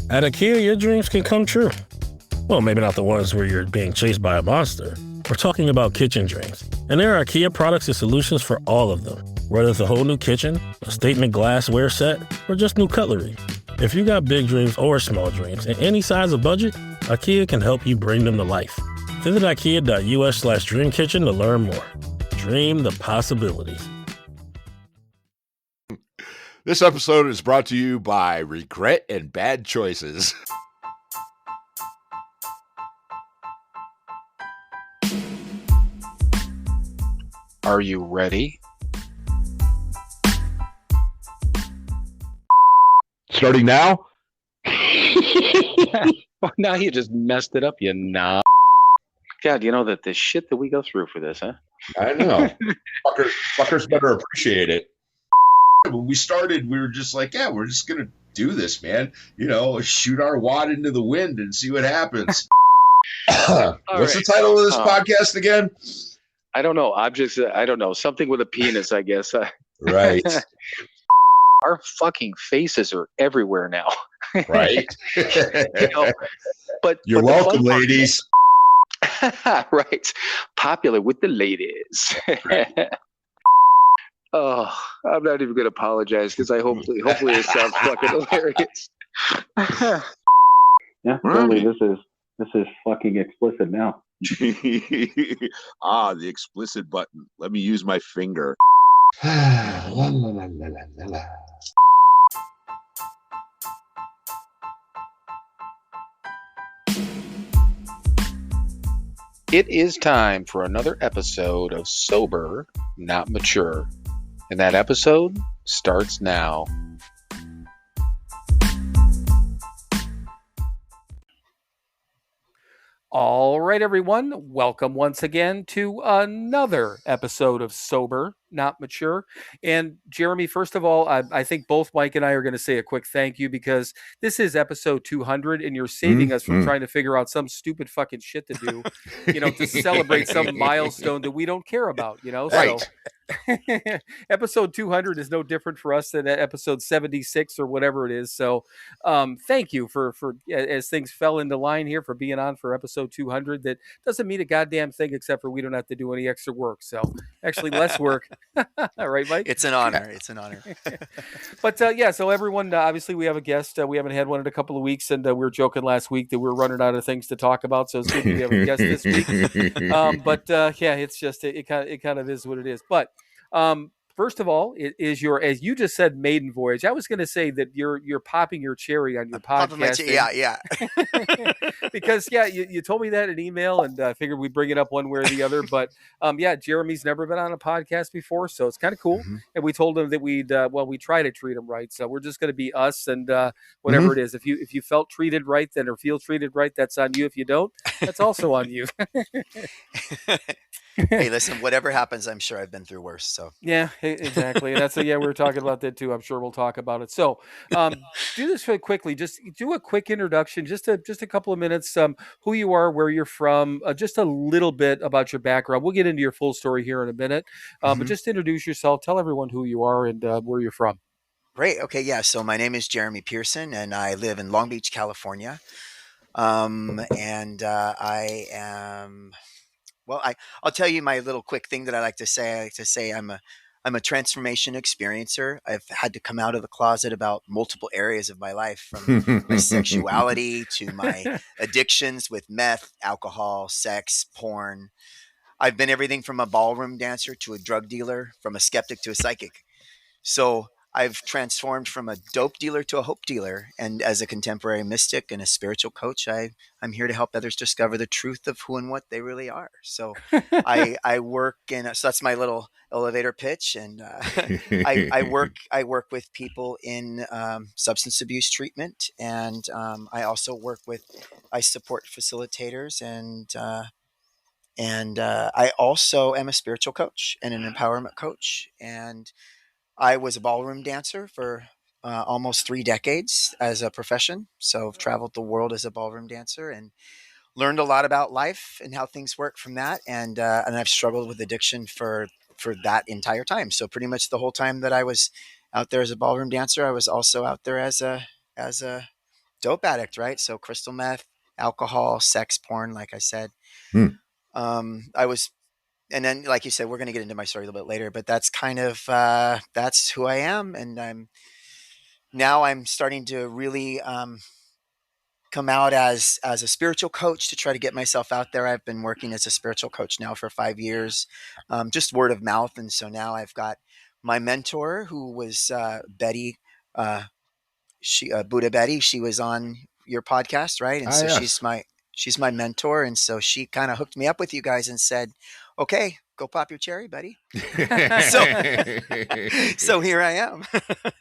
At IKEA, your dreams can come true. Well, maybe not the ones where you're being chased by a monster. We're talking about kitchen dreams. And there are IKEA products and solutions for all of them. Whether it's a whole new kitchen, a statement glassware set, or just new cutlery. If you got big dreams or small dreams in any size of budget, IKEA can help you bring them to life. Visit IKEA.us/dreamkitchen to learn more. Dream the possibilities. This episode is brought to you by Regret and Bad Choices. Are you ready? Starting now? Well, now you just messed it up, you nah. God, you know that the shit that we go through for this, huh? I know. Fuckers better appreciate it. When we started, we were just like, yeah, we're just going to do this, man. You know, shoot our wad into the wind and see what happens. What's the title of this podcast again? I don't know. I don't know. Something with a penis, I guess. Right. Our fucking faces are everywhere now. Right. You know, but You're welcome, ladies. Right. Popular with the ladies. Right. Oh, I'm not even going to apologize because hopefully it sounds fucking hilarious. Yeah, totally. This is fucking explicit now. The explicit button. Let me use my finger. La, la, la, la, la, la. It is time for another episode of Sober, Not Mature. And that episode starts now. All right, everyone. Welcome once again to another episode of Sober, Not Mature. And Jeremy, first of all, I think both Mike and I are going to say a quick thank you because this is episode 200 and you're saving us from trying to figure out some stupid fucking shit to do, you know, to celebrate some milestone that we don't care about, you know? Right. So episode 200 is no different for us than episode 76 or whatever it is. So thank you for as things fell into line here for being on for episode 200. That doesn't mean a goddamn thing except for we don't have to do any extra work. So actually less work. All right, Mike? It's an honor. It's an honor. But yeah, so everyone, obviously we have a guest. We haven't had one in a couple of weeks, and we were joking last week that we were running out of things to talk about. So it's good to have a guest this week. But yeah, it's just, it kind of is what it is. But first of all, it is your, as you just said, maiden voyage. I was going to say that you're popping your cherry on your podcast. Yeah. Because yeah, you told me that in email, and I figured we'd bring it up one way or the other. But yeah, Jeremy's never been on a podcast before, so it's kind of cool. Mm-hmm. And we told him that we try to treat him right. So we're just going to be us, and whatever it is. If you felt treated right, then or feel treated right, that's on you. If you don't, that's also on you. Hey, listen, whatever happens, I'm sure I've been through worse. So yeah, exactly. And that's we were talking about that too. I'm sure we'll talk about it. So do this really quickly. Just do a quick introduction, just a couple of minutes. Who you are, where you're from, just a little bit about your background. We'll get into your full story here in a minute. But just introduce yourself. Tell everyone who you are and where you're from. Great. Okay. Yeah. So my name is Jeremy Pierson, and I live in Long Beach, California. And I am. Well, I'll tell you my little quick thing that I like to say. I like to say I'm a transformation experiencer. I've had to come out of the closet about multiple areas of my life, from my sexuality to my addictions with meth, alcohol, sex, porn. I've been everything from a ballroom dancer to a drug dealer, from a skeptic to a psychic. So I've transformed from a dope dealer to a hope dealer. And as a contemporary mystic and a spiritual coach, I'm here to help others discover the truth of who and what they really are. So I work so that's my little elevator pitch. And I work with people in substance abuse treatment. And I also I support facilitators, and I also am a spiritual coach and an empowerment coach. And I was a ballroom dancer for almost 3 decades as a profession. So I've traveled the world as a ballroom dancer and learned a lot about life and how things work from that. And I've struggled with addiction for that entire time. So pretty much the whole time that I was out there as a ballroom dancer, I was also out there as a dope addict, right? So crystal meth, alcohol, sex, porn, like I said. Hmm. I was, and then like you said, we're going to get into my story a little bit later, but that's kind of, that's who I am. And I'm starting to really, come out as a spiritual coach to try to get myself out there. I've been working as a spiritual coach now for 5 years, just word of mouth. And so now I've got my mentor, who was Betty, Buddha Betty. She was on your podcast, right? And so Yes. she's my mentor, and so she kind of hooked me up with you guys and said, "Okay, go pop your cherry, buddy." So here I am.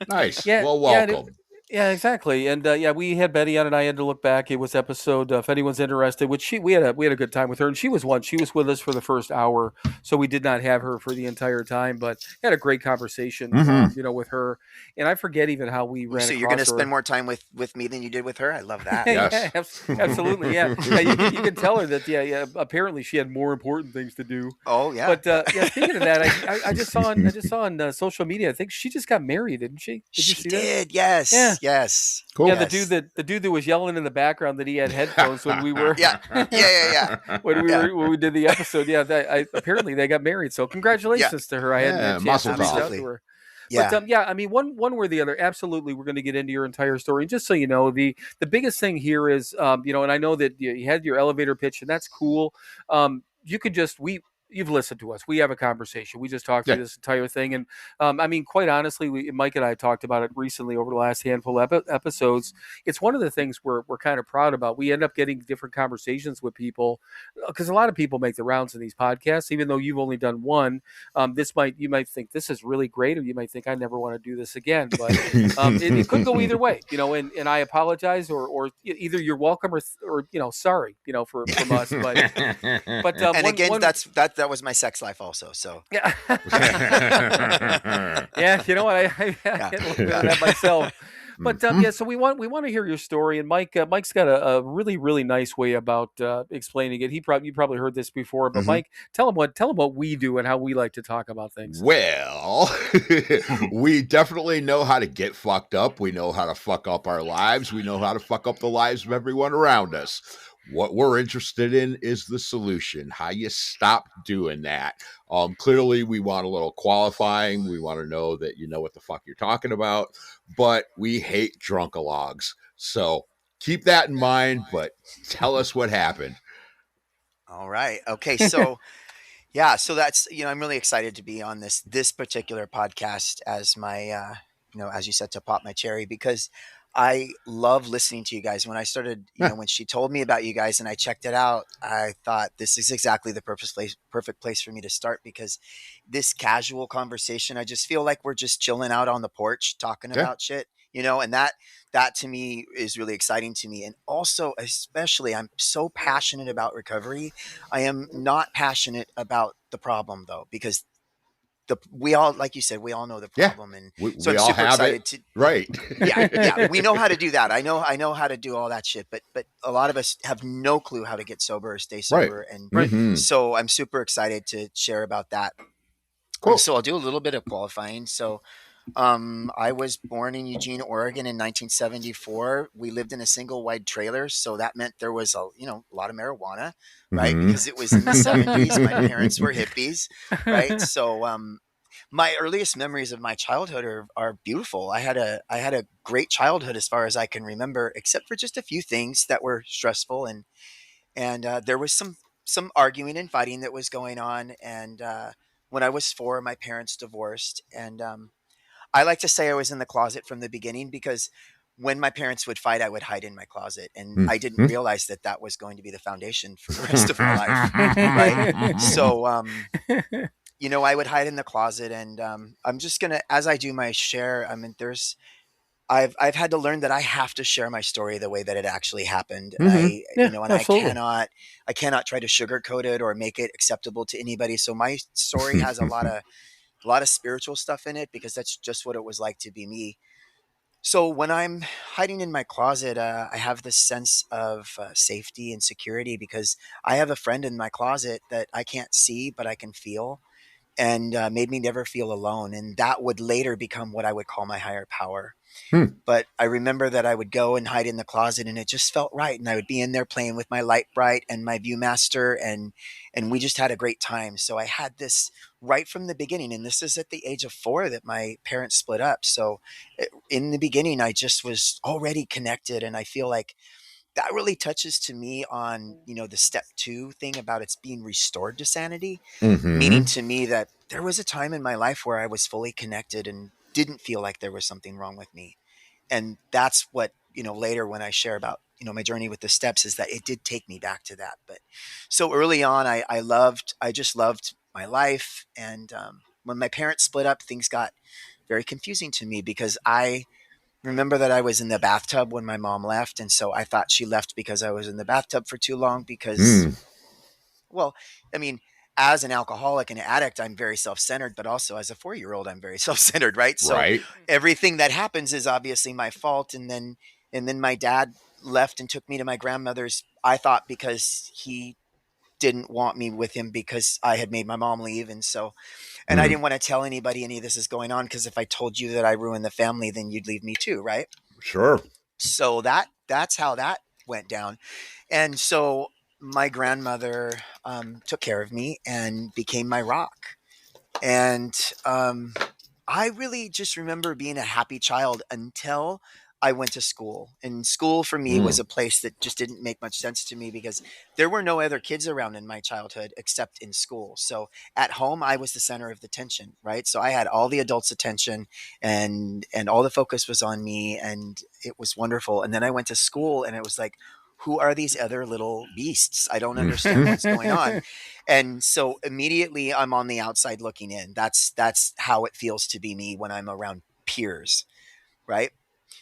Nice. Yeah, Well, yeah, welcome. Yeah, exactly. And yeah, we had Betty on, and I had to look back. It was episode, if anyone's interested, which we had a good time with her, and she was with us for the first hour, so we did not have her for the entire time, but had a great conversation, with her. And I forget even how we ran. So you're going to spend more time with me than you did with her? I love that. Yes. Yeah, absolutely. Yeah, yeah, you can tell her that. Yeah. Apparently, she had more important things to do. Oh yeah. But yeah, speaking of that, I just saw on social media. I think she just got married, didn't she? Did you see that? Did. Yes. Yeah. Yes. Cool. Yeah, Yes. the dude that was yelling in the background that he had headphones when we were Yeah. when we did the episode. Yeah, apparently they got married. So congratulations to her. I hadn't had a chance to reach out to her. Yeah. But I mean, one way or the other, absolutely, we're going to get into your entire story. And just so you know, the biggest thing here is, and I know that you had your elevator pitch, and that's cool. You could just You've listened to us. We have a conversation. We just talked through this entire thing. And I mean, quite honestly, Mike and I talked about it recently over the last handful of episodes. It's one of the things we're kind of proud about. We end up getting different conversations with people because a lot of people make the rounds in these podcasts, even though you've only done one. You might think this is really great, or you might think I never want to do this again. But it could go either way, and I apologize, or either you're welcome or sorry, from us. But and again, that was my sex life also. So yeah, yeah. You know what? I had a little bit of that myself. But so we want to hear your story, and Mike's got a really, really nice way about explaining it. You probably heard this before, but Mike, tell him what we do and how we like to talk about things. Well, we definitely know how to get fucked up. We know how to fuck up our lives. We know how to fuck up the lives of everyone around us. What we're interested in is the solution, how you stop doing that. Clearly, we want a little qualifying. We want to know that you know what the fuck you're talking about, but we hate drunkalogs. So keep that in mind, but tell us what happened. All right. Okay. So, yeah. So that's, I'm really excited to be on this particular podcast as my, as you said, to pop my cherry, because I love listening to you guys. When I started, when she told me about you guys and I checked it out, I thought this is exactly the perfect place for me to start, because this casual conversation, I just feel like we're just chilling out on the porch talking about shit, and that to me is really exciting to me. And also, especially, I'm so passionate about recovery. I am not passionate about the problem though, because we all, like you said, we all know the problem, and so I'm super excited right. Yeah, we know how to do that. I know how to do all that shit, but a lot of us have no clue how to get sober or stay sober, and so I'm super excited to share about that. Cool. So I'll do a little bit of qualifying. So I was born in Eugene, Oregon in 1974. We lived in a single wide trailer, so that meant there was a lot of marijuana, right? Because it was in the 70s. My parents were hippies, right? So my earliest memories of my childhood are beautiful. I had a great childhood as far as I can remember, except for just a few things that were stressful, and there was some arguing and fighting that was going on. And when I was 4, my parents divorced, and I like to say I was in the closet from the beginning, because when my parents would fight, I would hide in my closet, and I didn't realize that was going to be the foundation for the rest of my life. Right? So, I would hide in the closet, and I'm just gonna, as I do my share, I mean, I've had to learn that I have to share my story the way that it actually happened. And I cannot try to sugarcoat it or make it acceptable to anybody. So my story has a lot of spiritual stuff in it, because that's just what it was like to be me. So when I'm hiding in my closet, I have this sense of safety and security, because I have a friend in my closet that I can't see, but I can feel, and made me never feel alone. And that would later become what I would call my higher power. But I remember that I would go and hide in the closet, and it just felt right. And I would be in there playing with my Light Bright and my Viewmaster, and we just had a great time. So I had this right from the beginning, and this is at the age of 4 that my parents split up. So in the beginning, I just was already connected, and I feel like that really touches to me on, the step 2 thing about it's being restored to sanity, meaning to me that there was a time in my life where I was fully connected and didn't feel like there was something wrong with me. And that's what, later when I share about, my journey with the steps, is that it did take me back to that. But so early on, I just loved my life. And when my parents split up, things got very confusing to me, because I remember that I was in the bathtub when my mom left. And so I thought she left because I was in the bathtub for too long, because, well, I mean, as an alcoholic and an addict, I'm very self-centered, but also as a 4-year-old, I'm very self-centered, right? So everything that happens is obviously my fault. And then my dad left and took me to my grandmother's, I thought because he didn't want me with him because I had made my mom leave. And so, and I didn't want to tell anybody any of this is going on, because if I told you that I ruined the family, then you'd leave me too, right? Sure. So that's how that went down. And so my grandmother took care of me and became my rock. And I really just remember being a happy child until I went to school. And school for me was a place that just didn't make much sense to me, because there were no other kids around in my childhood except in school. So at home, I was the center of the tension, right? So I had all the adults' attention, and all the focus was on me, and it was wonderful. And then I went to school, and it was like, who are these other little beasts? I don't understand what's going on. And so immediately I'm on the outside looking in. That's how it feels to be me when I'm around peers, right?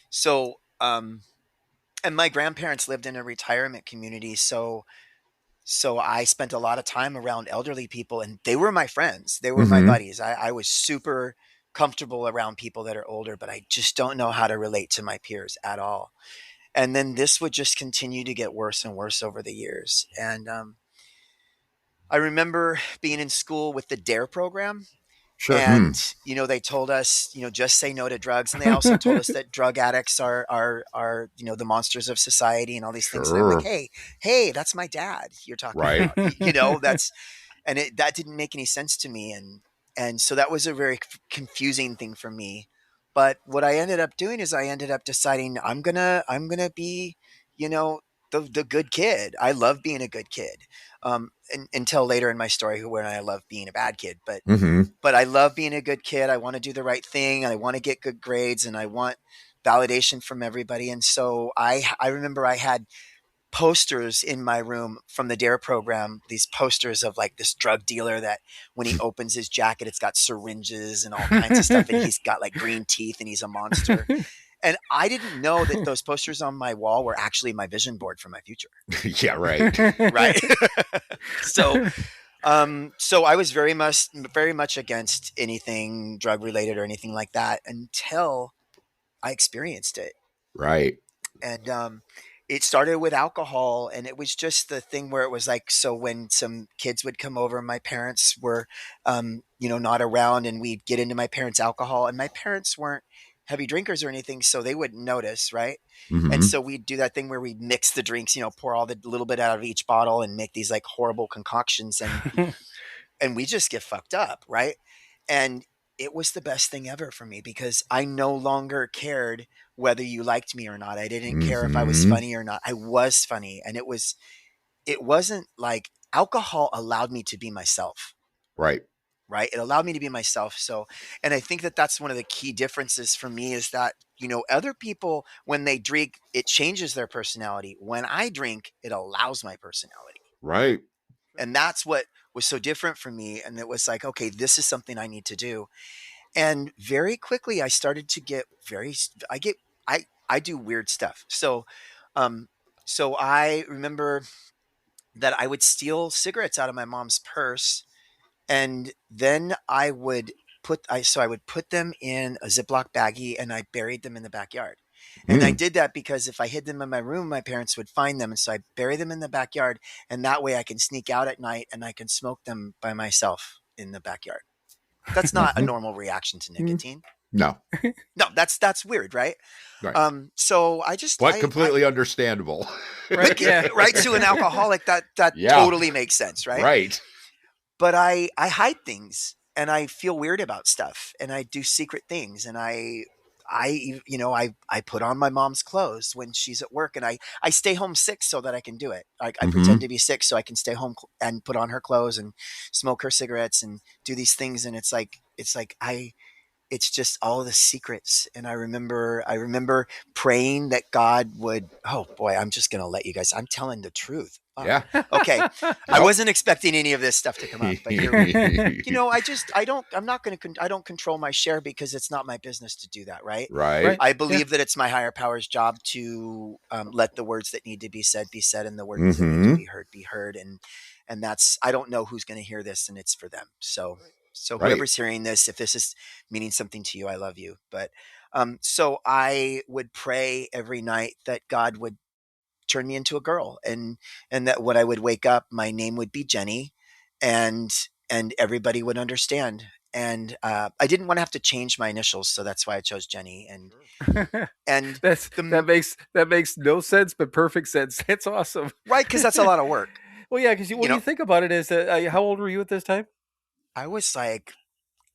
So, and my grandparents lived in a retirement community. So I spent a lot of time around elderly people, and they were my friends. They were my buddies. I was super comfortable around people that are older, but I just don't know how to relate to my peers at all. And then this would just continue to get worse and worse over the years. And I remember being in school with the DARE program. Sure. And, they told us, just say no to drugs. And they also told us that drug addicts are, the monsters of society and all these things. And I'm like, hey, that's my dad you're talking about, that didn't make any sense to me. And so that was a very confusing thing for me. But what I ended up doing is I ended up deciding I'm going to be, the good kid. I love being a good kid. Until later in my story when I love being a bad kid, but I love being a good kid. I want to do the right thing. I want to get good grades, and I want validation from everybody. And so I remember I had posters in my room from the DARE program, these posters of like this drug dealer that when he opens his jacket, it's got syringes and all kinds of stuff. And he's got like green teeth, and he's a monster. And I didn't know that those posters on my wall were actually my vision board for my future. Yeah, right. Right. So I was very much against anything drug related or anything like that until I experienced it. Right. And it started with alcohol, and it was just the thing where it was like, so when some kids would come over, my parents were, not around, and we'd get into my parents' alcohol, and my parents weren't heavy drinkers or anything, so they wouldn't notice, right? And so we'd do that thing where we'd mix the drinks, pour all the little bit out of each bottle and make these like horrible concoctions, and we just get fucked up, right? And it was the best thing ever for me, because I no longer cared whether you liked me or not. I didn't care if I was funny or not. I was funny, and it wasn't like alcohol allowed me to be myself. Right. Right. It allowed me to be myself. So, and I think that that's one of the key differences for me, is that, other people, when they drink, it changes their personality. When I drink, it allows my personality. Right. And that's what was so different for me. And it was like, okay, this is something I need to do. And very quickly I started to get I do weird stuff. So I remember that I would steal cigarettes out of my mom's purse, and then I would put them in a Ziploc baggie, and I buried them in the backyard. And I did that because if I hid them in my room, my parents would find them. And so I bury them in the backyard, and that way I can sneak out at night and I can smoke them by myself in the backyard. That's not a normal reaction to nicotine. No. No, that's weird, right? Right. So I just, But completely understandable. Right, yeah. right, to an alcoholic, that Yeah. totally makes sense, right? Right. But I hide things, and I feel weird about stuff, and I do secret things, and I put on my mom's clothes when she's at work, and I stay home sick so that I can do it. I pretend to be sick so I can stay home and put on her clothes and smoke her cigarettes and do these things. And it's just all the secrets. And I remember praying that God would, oh boy, I'm just going to let you guys, I'm telling the truth. Wow. Yeah. Okay. I wasn't expecting any of this stuff to come up, but here we go. I don't control my share because it's not my business to do that. Right. Right. I believe that it's my higher power's job to let the words that need to be said, and the words that need to be heard. And that's, I don't know who's going to hear this, and it's for them. So whoever's hearing this, if this is meaning something to you, I love you. But so I would pray every night that God would turn me into a girl, and that when I would wake up, my name would be Jenny, and everybody would understand. And I didn't want to have to change my initials, so that's why I chose Jenny. And that makes no sense, but perfect sense. It's awesome, right? Because that's a lot of work. Well, yeah, because when you think about it, is how old were you at this time? I was like,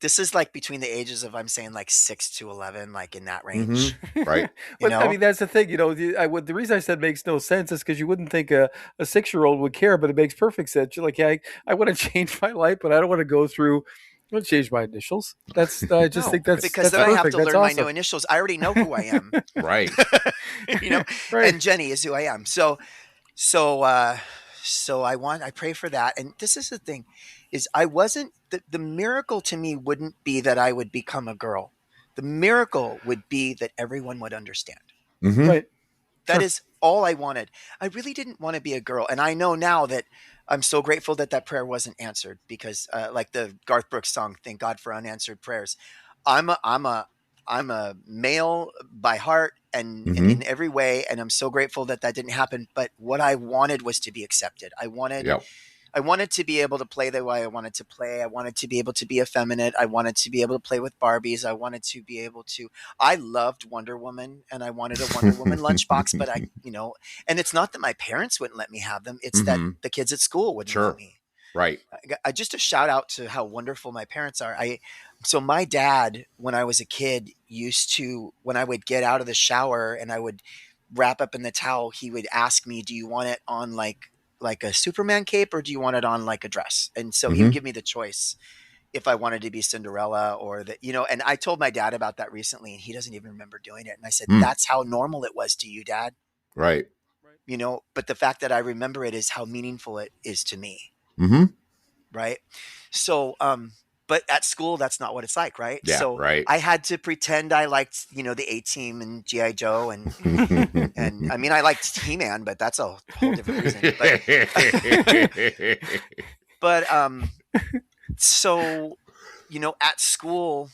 this is like between the ages of, I'm saying like 6 to 11, like in that range. Right. But I mean, that's the thing, the reason I said makes no sense is because you wouldn't think a 6-year-old would care, but it makes perfect sense. You're like, yeah, I want to change my life, but I don't want to go through, I want to change my initials. I just think that's because then I have to that's learn awesome. my new initials. I already know who I am. Right. Right. And Jenny is who I am. So I pray for that. And this is the thing, is I wasn't, the miracle to me wouldn't be that I would become a girl. The miracle would be that everyone would understand. Right. That is all I wanted. I really didn't want to be a girl. And I know now that I'm so grateful that prayer wasn't answered, because like the Garth Brooks song, Thank God for Unanswered Prayers. I'm a male by heart and in every way. And I'm so grateful that didn't happen. But what I wanted was to be accepted. I wanted to be able to play the way I wanted to play. I wanted to be able to be effeminate. I wanted to be able to play with Barbies. I wanted to be able to, I loved Wonder Woman, and I wanted a Wonder Woman lunchbox, but and it's not that my parents wouldn't let me have them. It's that the kids at school wouldn't let me. Right. I just a shout out to how wonderful my parents are. So my dad, when I was a kid, used to, when I would get out of the shower and I would wrap up in the towel, he would ask me, do you want it on like a Superman cape, or do you want it on like a dress? And so he would give me the choice if I wanted to be Cinderella or that, and I told my dad about that recently, and he doesn't even remember doing it. And I said, that's how normal it was to you, Dad. Right. But the fact that I remember it is how meaningful it is to me. Right. So, but at school, that's not what it's like. Right. Yeah, so right. I had to pretend I liked, the A-Team and G.I. Joe and I mean, I liked He-Man, but that's a whole different reason. But so, at school,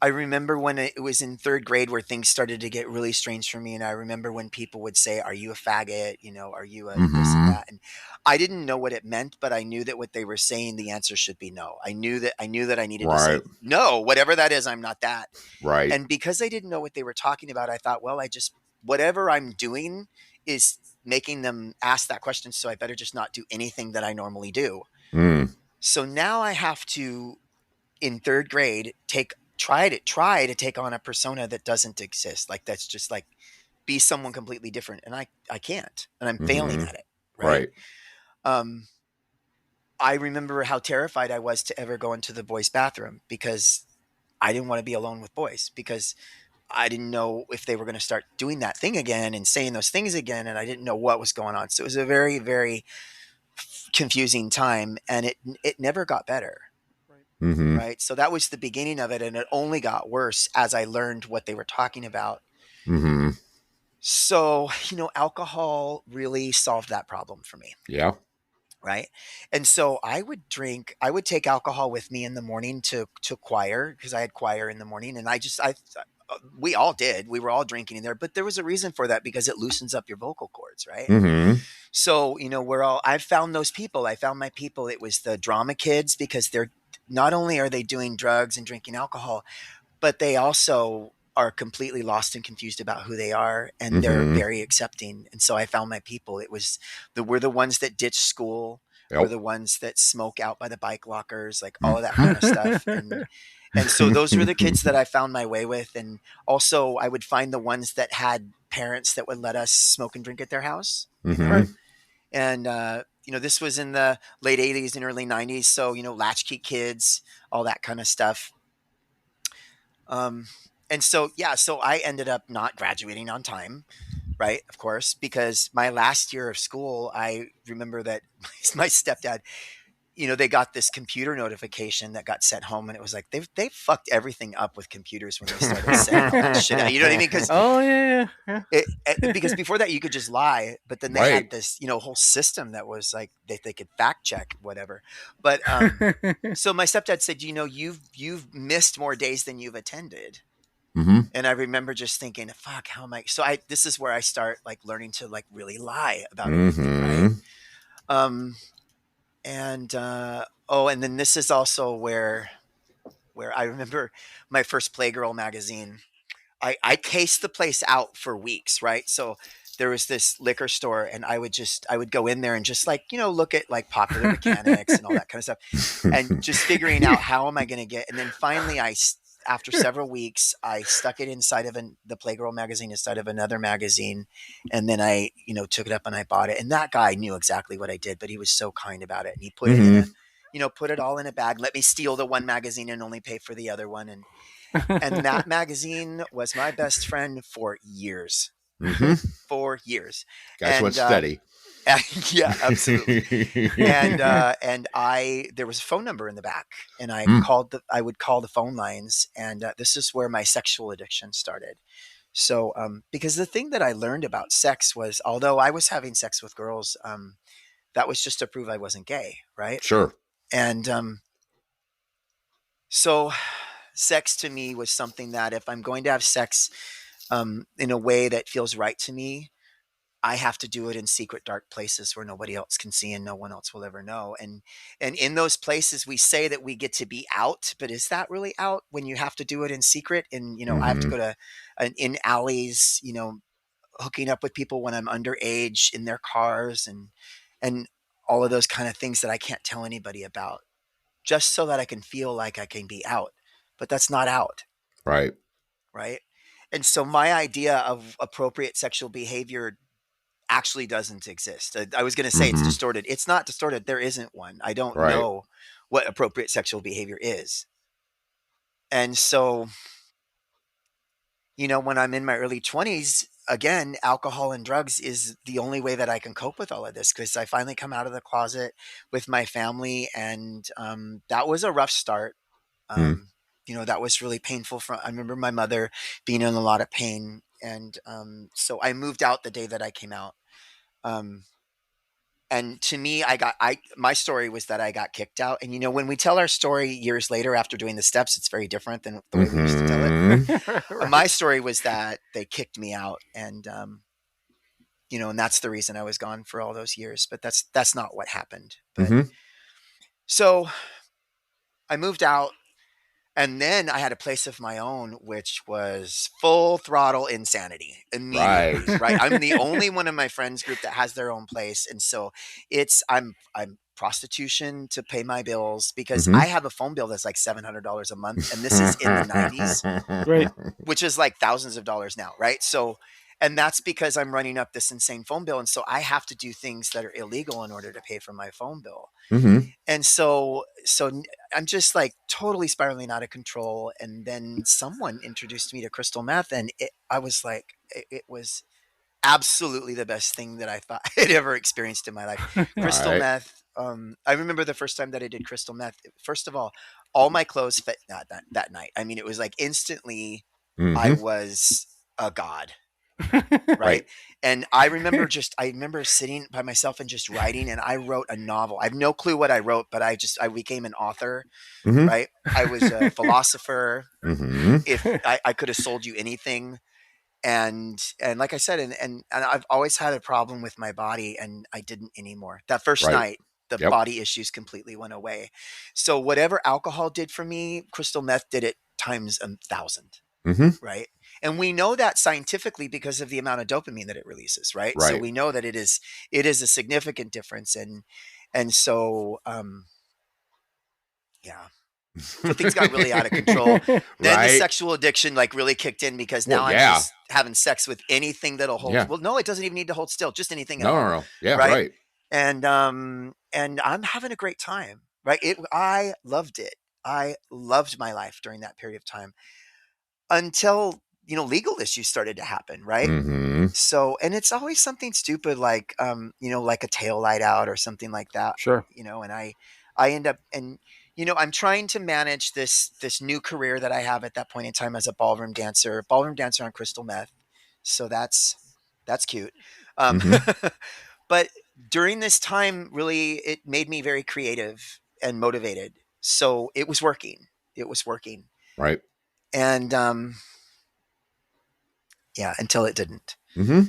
I remember when it was in 3rd grade where things started to get really strange for me. And I remember when people would say, are you a faggot? Are you a this and that? And I didn't know what it meant, but I knew that what they were saying, the answer should be no. I knew that I needed to say no, whatever that is, I'm not that. Right. And because I didn't know what they were talking about, I thought, well, whatever I'm doing is making them ask that question. So I better just not do anything that I normally do. So now I have to, in 3rd grade, try to take on a persona that doesn't exist. Like, that's just like be someone completely different. And I can't, and I'm failing at it. Right. I remember how terrified I was to ever go into the boys' bathroom, because I didn't want to be alone with boys, because I didn't know if they were going to start doing that thing again and saying those things again. And I didn't know what was going on. So it was a very, very confusing time, and it never got better. Right. So that was the beginning of it. And it only got worse as I learned what they were talking about. So, alcohol really solved that problem for me. Yeah. Right. And so I would take alcohol with me in the morning to choir, because I had choir in the morning, and we all did. We were all drinking in there, but there was a reason for that, because it loosens up your vocal cords. Right. So, I found those people. I found my people. It was the drama kids, because not only are they doing drugs and drinking alcohol, but they also are completely lost and confused about who they are, and they're very accepting. And so I found my people. We're the ones that ditch school. Yep. We're the ones that smoke out by the bike lockers, like all of that kind of stuff. And so those were the kids that I found my way with. And also I would find the ones that had parents that would let us smoke and drink at their house. And, this was in the late 80s and early 90s. So, latchkey kids, all that kind of stuff. And so I ended up not graduating on time, right? Of course, because my last year of school, I remember that my stepdad, they got this computer notification that got sent home, and it was like they fucked everything up with computers when they started sending all that shit out. You know what I mean? Because because before that you could just lie, but then they had this whole system that was like they could fact check whatever. But so my stepdad said, you've missed more days than you've attended. And I remember just thinking, fuck, how am I? So this is where I start like learning to like really lie about everything, right? And then this is also where I remember my first Playgirl magazine. I cased the place out for weeks, right? So there was this liquor store, and I would go in there and just like, look at like Popular Mechanics and all that kind of stuff, and just figuring out how am I going to get. And then finally, after several weeks, I stuck it inside of the Playgirl magazine inside of another magazine. And then I, took it up and I bought it. And that guy knew exactly what I did, but he was so kind about it. And he put it in put it all in a bag, let me steal the one magazine and only pay for the other one. And that magazine was my best friend for years. 4 years. Guys went steady. Yeah, absolutely. And there was a phone number in the back, and I would call the phone lines, and this is where my sexual addiction started. So, because the thing that I learned about sex was, although I was having sex with girls, that was just to prove I wasn't gay, right? Sure. And so sex to me was something that if I'm going to have sex in a way that feels right to me, I have to do it in secret, dark places where nobody else can see and no one else will ever know. And in those places, we say that we get to be out, but is that really out when you have to do it in secret? And, I have to go to in alleys, hooking up with people when I'm underage in their cars and all of those kind of things that I can't tell anybody about, just so that I can feel like I can be out, but that's not out. Right. Right. And so my idea of appropriate sexual behavior actually doesn't exist. I was going to say it's distorted. It's not distorted. There isn't one. I don't know what appropriate sexual behavior is. And so, when I'm in my early 20s, again, alcohol and drugs is the only way that I can cope with all of this, because I finally come out of the closet with my family. And that was a rough start. That was really painful. I remember my mother being in a lot of pain. And so I moved out the day that I came out. And to me, my story was that I got kicked out. And, when we tell our story years later after doing the steps, it's very different than the way we used to tell it. Right. My story was that they kicked me out, and, and that's the reason I was gone for all those years. But that's not what happened. But, so I moved out. And then I had a place of my own, which was full throttle insanity immediately. Right. I'm the only one in my friends group that has their own place. And so I'm prostitution to pay my bills, because I have a phone bill that's like $700 a month. And this is in the 90s, Right. which is like thousands of dollars now. Right. So, and that's because I'm running up this insane phone bill. And so I have to do things that are illegal in order to pay for my phone bill. And so I'm just like totally spiraling out of control. And then someone introduced me to crystal meth, and I was like, it was absolutely the best thing that I thought I'd ever experienced in my life. Crystal meth. I remember the first time that I did crystal meth. First of all my clothes fit that night. I mean, it was like instantly I was a god. Right. And I remember sitting by myself and just writing, and I wrote a novel. I have no clue what I wrote, but I became an author. Right. I was a philosopher. If I could have sold you anything. And like I said, and I've always had a problem with my body, and I didn't anymore. That first night, The Yep. body issues completely went away. So whatever alcohol did for me, crystal meth did it times 1,000. Mm-hmm. Right. And we know that scientifically because of the amount of dopamine that it releases. Right. So Right. we know that it is a significant difference. And so, yeah. So things got really out of control. Then the Right. sexual addiction like really kicked in because Well, now yeah. I'm just having sex with anything that'll hold. Yeah. Well, no, it doesn't even need to hold still, just anything at No, all. no, no. Yeah, Right. right. And I'm having a great time. Right. I loved it. I loved my life during that period of time until, legal issues started to happen. Right. Mm-hmm. So, and it's always something stupid like, like a tail light out or something like that. Sure. And I end up, and, I'm trying to manage this new career that I have at that point in time as a ballroom dancer on crystal meth. So that's cute. But during this time, really, it made me very creative and motivated. So it was working. Right. And, until it didn't. Mm-hmm.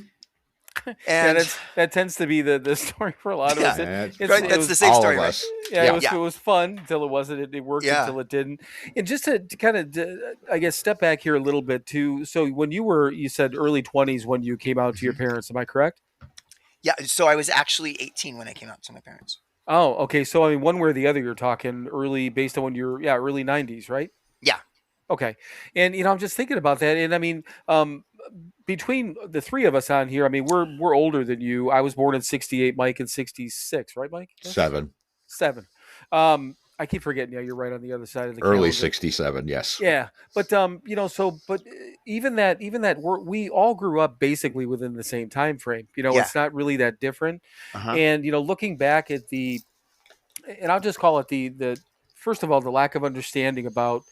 And that tends to be the story for a lot of us. Right, that's the same all story, of right? us. Yeah, it was fun until it wasn't. It worked Yeah. until it didn't. And just to kind of, I guess, step back here a little bit too. So when you said early 20s when you came out to your parents, am I correct? Yeah. So I was actually 18 when I came out to my parents. Oh, okay. So I mean, one way or the other, you're talking early, based on when you're early 90s, right? Yeah. Okay. And I'm just thinking about that, and I mean, between the three of us on here, I mean, we're older than you. I was born in 68, Mike in 66, right, Mike? Yes? 7. I keep forgetting. Yeah, you're right on the other side of the Early calendar. 67, yes. Yeah, but even that we all grew up basically within the same time frame. It's not really that different. Uh-huh. And looking back at and I'll just call it the first of all, the lack of understanding about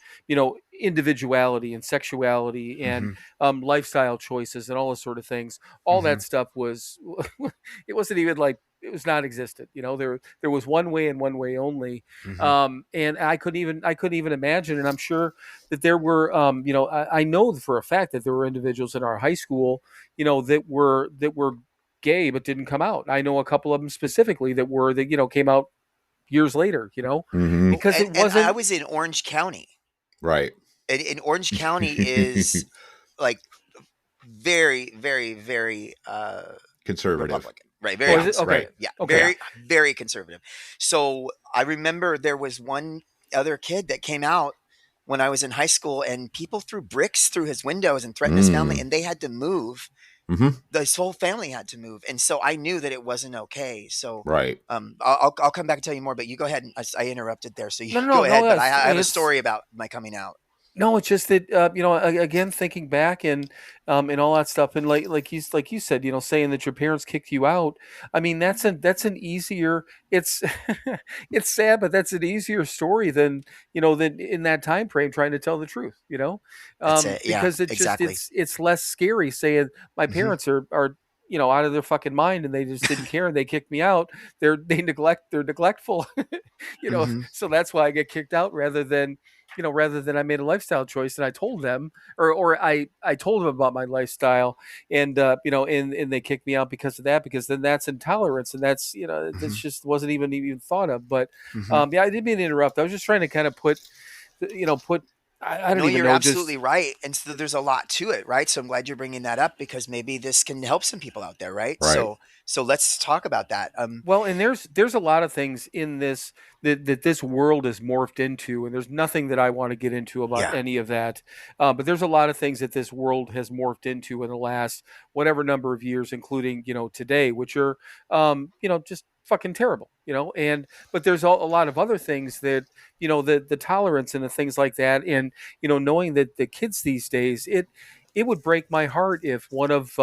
individuality and sexuality and lifestyle choices and all those sort of things. All that stuff was it wasn't even like it was non-existent. There was one way and one way only. And I couldn't even imagine. And I'm sure that there were I know for a fact that there were individuals in our high school that were gay but didn't come out. I know a couple of them specifically that came out years later, because it wasn't. And I was in Orange County. Right. And Orange County is like very, very, very Conservative. Republican. Right. Very okay. Right. Yeah. Okay. Very, very conservative. So I remember there was one other kid that came out when I was in high school, and people threw bricks through his windows and threatened his family, and they had to move. This whole family had to move, and so I knew that it wasn't okay. So, right. I'll come back and tell you more, but you go ahead. And I interrupted there, so you No, go ahead. But I have a it's- story about my coming out. No, it's just that again, thinking back and all that stuff, and like you said, saying that your parents kicked you out. I mean, that's an easier. It's it's sad, but that's an easier story than than in that time frame trying to tell the truth. That's it. Yeah, because it's exactly. just it's less scary saying my parents are out of their fucking mind and they just didn't care and they kicked me out. They're neglectful. So that's why I get kicked out rather than I made a lifestyle choice and I told them or I told them about my lifestyle and and they kicked me out because of that, because then that's intolerance and that's this just wasn't even thought of. But I didn't mean to interrupt. I was just trying to kind of put I don't even you're know. Absolutely right. And so there's a lot to it, right? So I'm glad you're bringing that up because maybe this can help some people out there, right? Right. So let's talk about that. Well, and there's a lot of things in this that this world is morphed into, and there's nothing that I want to get into about any of that. But there's a lot of things that this world has morphed into in the last whatever number of years, including today, which are just fucking terrible, but there's a lot of other things that the tolerance and the things like that, and knowing that the kids these days, it would break my heart if one of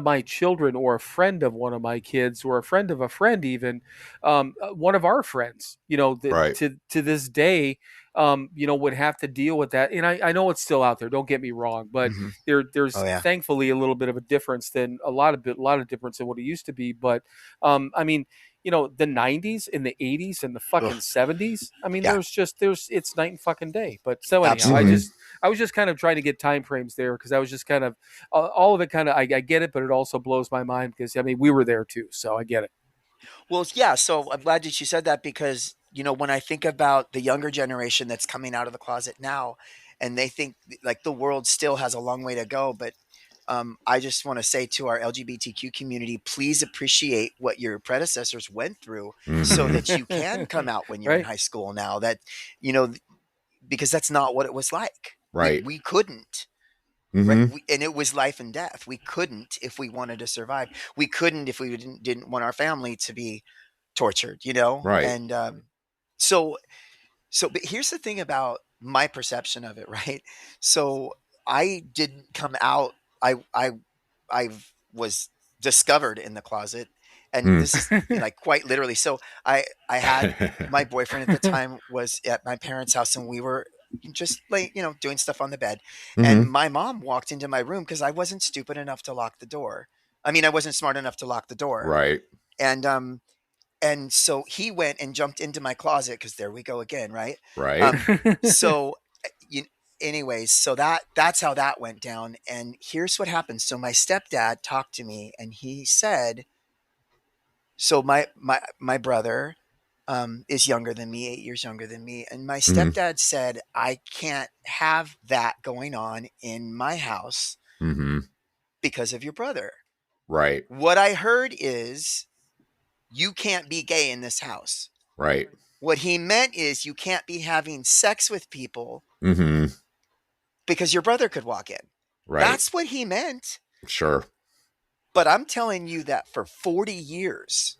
my children or a friend of one of my kids or a friend of a friend, even one of our friends, Right. to this day, would have to deal with that. And I know it's still out there. Don't get me wrong, but there's thankfully a little bit of a difference than a lot of difference than what it used to be. But I mean, the 90s and the 80s and the fucking 70s. I mean, it's night and fucking day. But so anyhow, Absolutely. I was just kind of trying to get time frames there because I was just kind of all of it kind of I get it, but it also blows my mind because I mean we were there too, so I get it. Well, yeah. So I'm glad that you said that because, when I think about the younger generation that's coming out of the closet now and they think like the world still has a long way to go. But I just want to say to our LGBTQ community, please appreciate what your predecessors went through so Mhm. that you can come out when you're in Right. high school now you know, because that's not what it was like. Right. We couldn't. Right. Mhm. And it was life and death. We couldn't if we wanted to survive. We couldn't if we didn't want our family to be tortured. Right. And so, but here's the thing about my perception of it, right? So I didn't come out. I was discovered in the closet, and Mm. this is like quite literally. So I had my boyfriend at the time was at my parents' house, and we were just like doing stuff on the bed, and Mhm. my mom walked into my room because I wasn't stupid enough to lock the door. I mean, I wasn't smart enough to lock the door, Right. and so he went and jumped into my closet because there we go again, right? Right. So, you, anyways, so that's how that went down. And here's what happened. So my stepdad talked to me, and he said, "So my brother is younger than me, 8 years younger than me, and my Mhm. stepdad said I can't have that going on in my house Mhm. because of your brother. Right. What I heard is." You can't be gay in this house. Right. What he meant is you can't be having sex with people Mhm. because your brother could walk in. Right. That's what he meant. Sure. But I'm telling you that for 40 years,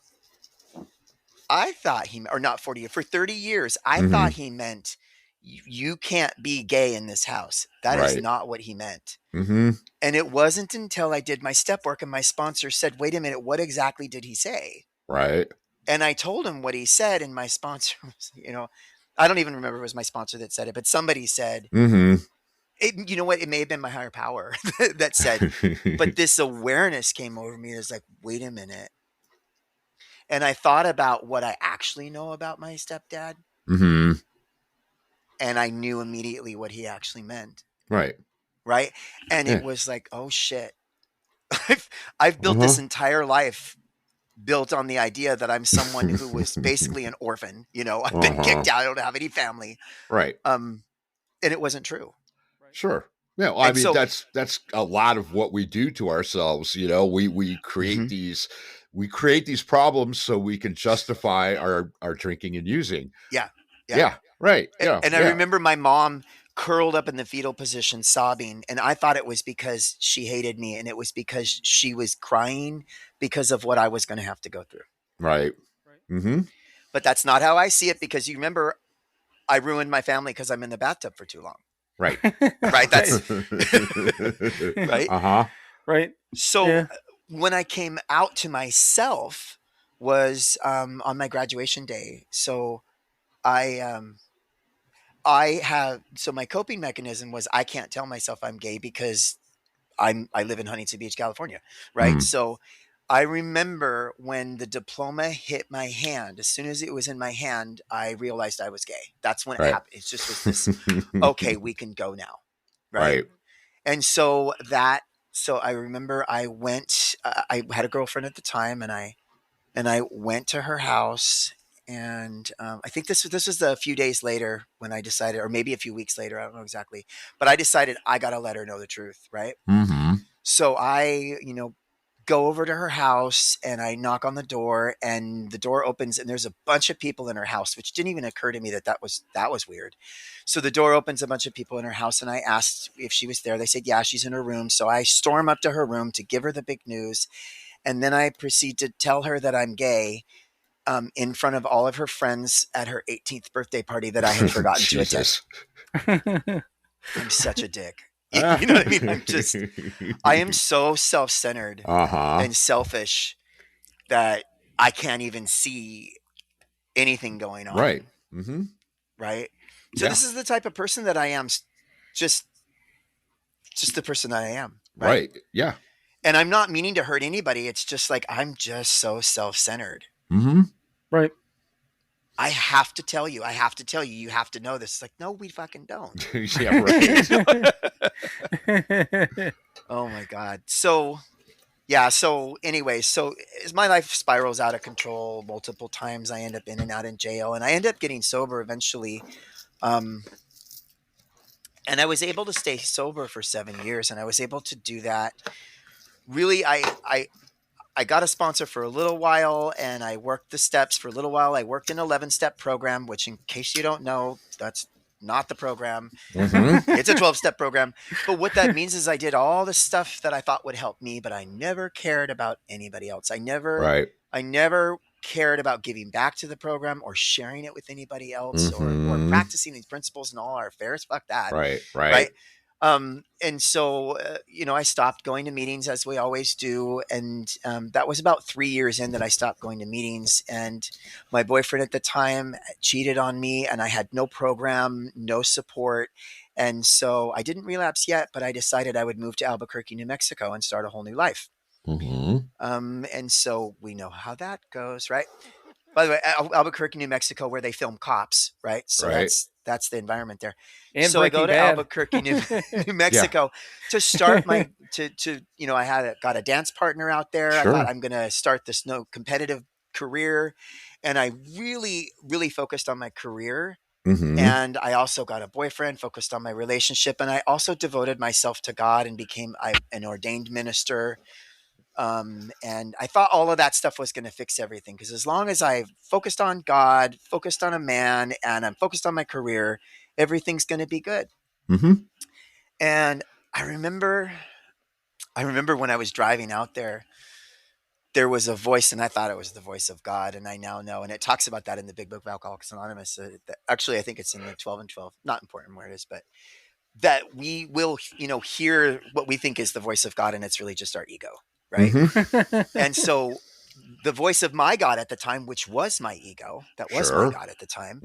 I thought or not 40, for 30 years, I Mhm. thought he meant you can't be gay in this house. That is Right. not what he meant. Mhm. And it wasn't until I did my step work and my sponsor said, wait a minute, what exactly did he say? Right. And I told him what he said, and my sponsor was, I don't even remember if it was my sponsor that said it, but somebody said, Mhm. you know what? It may have been my higher power that said, but this awareness came over me. It's like, wait a minute. And I thought about what I actually know about my stepdad, Mhm. and I knew immediately what he actually meant. Right. Right. And Yeah. it was like, oh shit. I've built Uh-huh. this entire life built on the idea that I'm someone who was basically an orphan. I've been kicked out. I don't have any family. Right. And it wasn't true. Sure. Yeah, well, I And mean so, that's a lot of what we do to ourselves. We create Mhm. these problems so we can justify our drinking and using. yeah. Yeah. Right. Yeah. And I Yeah. remember my mom curled up in the fetal position sobbing, and I thought it was because she hated me, and it was because she was crying because of what I was going to have to go through. Right. Mm-hmm. But that's not how I see it, because you remember I ruined my family because I'm in the bathtub for too long. Right. Right. That's right. Uh-huh. Right. So Yeah. when I came out to myself was on my graduation day. So so my coping mechanism was I can't tell myself I'm gay because I live in Huntington Beach, California, right? Mm. So I remember when the diploma hit my hand, as soon as it was in my hand, I realized I was gay. That's when it Right. happened. It just was this, okay, we can go now. Right. Right. And so I remember I went, I had a girlfriend at the time, and I went to her house, and I think this was a few days later when I decided, or maybe a few weeks later, I don't know exactly, but I decided I got to let her know the truth. Right. Mm-hmm. So I, go over to her house, and I knock on the door, and the door opens, and there's a bunch of people in her house, which didn't even occur to me that was weird. So the door opens, a bunch of people in her house, and I asked if she was there. They said, yeah, she's in her room. So I storm up to her room to give her the big news. And then I proceed to tell her that I'm gay in front of all of her friends at her 18th birthday party that I had forgotten to attend. I'm such a dick. You know what I mean? I am so self-centered and selfish that I can't even see anything going on. Right. Mm-hmm. Right. So this is the type of person that I am. Just the person that I am. Right. Yeah. And I'm not meaning to hurt anybody. It's just like, I'm just so self-centered. Mm-hmm. Right. I have to tell you, you have to know this. It's like, no, we fucking don't. Yeah, right. Oh my God. So Yeah. So anyway, so as my life spirals out of control multiple times, I end up in and out in jail, and I end up getting sober eventually. Um, and I was able to stay sober for 7 years, and I was able to do that. Really, I got a sponsor for a little while, and I worked the steps for a little while. I worked an 11-step program, which, in case you don't know, that's not the program. It's a 12-step program. But what that means is I did all the stuff that I thought would help me, but I never cared about anybody else. I never cared about giving back to the program or sharing it with anybody else, or practicing these principles in all our affairs. Fuck that. Right. And so, I stopped going to meetings, as we always do. And that was about 3 years in that I stopped going to meetings. And my boyfriend at the time cheated on me, and I had no program, no support. And so I didn't relapse yet, but I decided I would move to Albuquerque, New Mexico, and start a whole new life. And so we know how that goes, right? By the way, Albuquerque, New Mexico, where they film Cops, right? So that's the environment there. And so I go to Bad. Albuquerque, New Mexico to start my I got a dance partner out there. I thought I'm going to start this competitive career, and I really, really focused on my career. And I also got a boyfriend, focused on my relationship, and I also devoted myself to God and became an ordained minister. And I thought all of that stuff was going to fix everything, because as long as I focused on God, focused on a man, and I'm focused on my career, everything's going to be good. And I remember when I was driving out there, there was a voice, and I thought it was the voice of God, and I now know, and it talks about that in the Big Book of Alcoholics Anonymous. Actually, I think it's in the 12 and 12. Not important where it is, but that we will, hear what we think is the voice of God, and it's really just our ego. Right. And so the voice of my God at the time, which was my ego, that was my God at the time.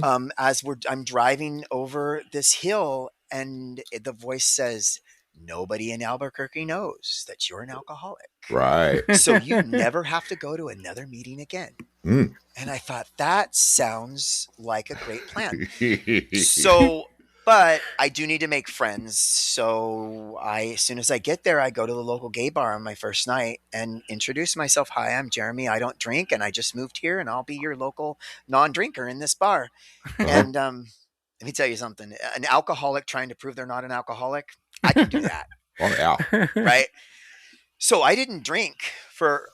I'm driving over this hill, and the voice says, nobody in Albuquerque knows that you're an alcoholic. Right. So you never have to go to another meeting again. And I thought, that sounds like a great plan. But I do need to make friends. So as soon as I get there, I go to the local gay bar on my first night and introduce myself. Hi, I'm Jeremy. I don't drink, and I just moved here, and I'll be your local non-drinker in this bar. And let me tell you something. An alcoholic trying to prove they're not an alcoholic, I can do that. Right? So I didn't drink for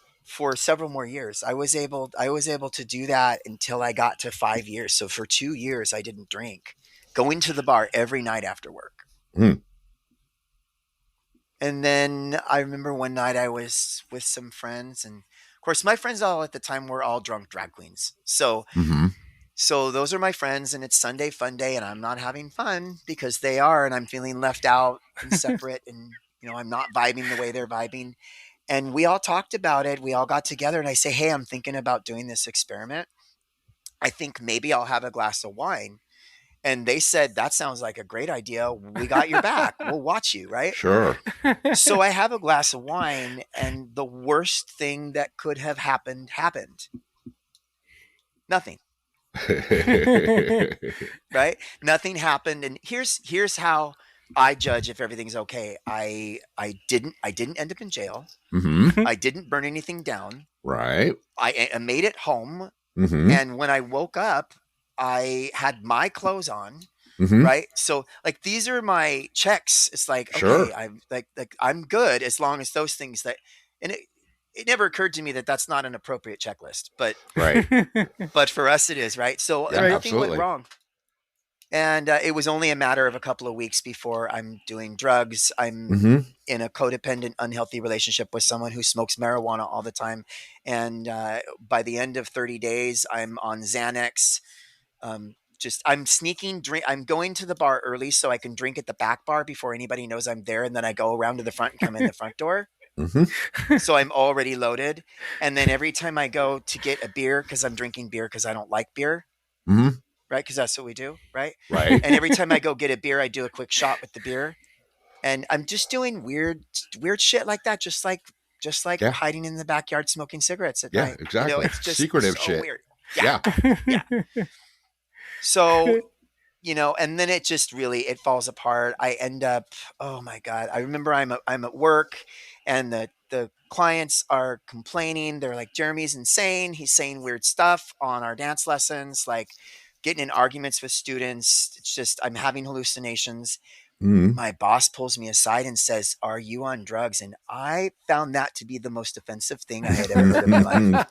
several more years. I was able to do that until I got to 5 years. So for 2 years, I didn't drink. Going to the bar every night after work. And then I remember one night I was with some friends, and of course my friends all at the time were all drunk drag queens. So those are my friends, and it's Sunday fun day, and I'm not having fun because they are, and I'm feeling left out and separate, and I'm not vibing the way they're vibing. And we all talked about it. We all got together, and I say, hey, I'm thinking about doing this experiment. I think maybe I'll have a glass of wine. And they said, that sounds like a great idea. We got your back. We'll watch you, right? Sure. So I have a glass of wine, and the worst thing that could have happened. Nothing. Right? Nothing happened. And here's how I judge if everything's okay. I didn't end up in jail. I didn't burn anything down. Right. I made it home. And when I woke up, I had my clothes on, right? So like, these are my checks. It's like, okay, I'm like I'm good as long as those things and it never occurred to me that that's not an appropriate checklist, but but for us it is, right? So nothing went wrong. And it was only a matter of a couple of weeks before I'm doing drugs. I'm in a codependent, unhealthy relationship with someone who smokes marijuana all the time. And by the end of 30 days, I'm on Xanax. I'm sneaking drink. I'm going to the bar early so I can drink at the back bar before anybody knows I'm there. And then I go around to the front and come in the front door. So I'm already loaded. And then every time I go to get a beer, because I'm drinking beer because I don't like beer, right? Because that's what we do, right? Right. And every time I go get a beer, I do a quick shot with the beer. And I'm just doing weird shit like that, just like hiding in the backyard smoking cigarettes at night. Exactly. It's just secretive so shit. Weird. Yeah. So, and then it just really, it falls apart. I end up, oh my God. I remember I'm at work, and the the clients are complaining. They're like, Jeremy's insane. He's saying weird stuff on our dance lessons, like getting in arguments with students. It's just, I'm having hallucinations. Mhm. My boss pulls me aside and says, "Are you on drugs?" And I found that to be the most offensive thing I had ever heard in my life,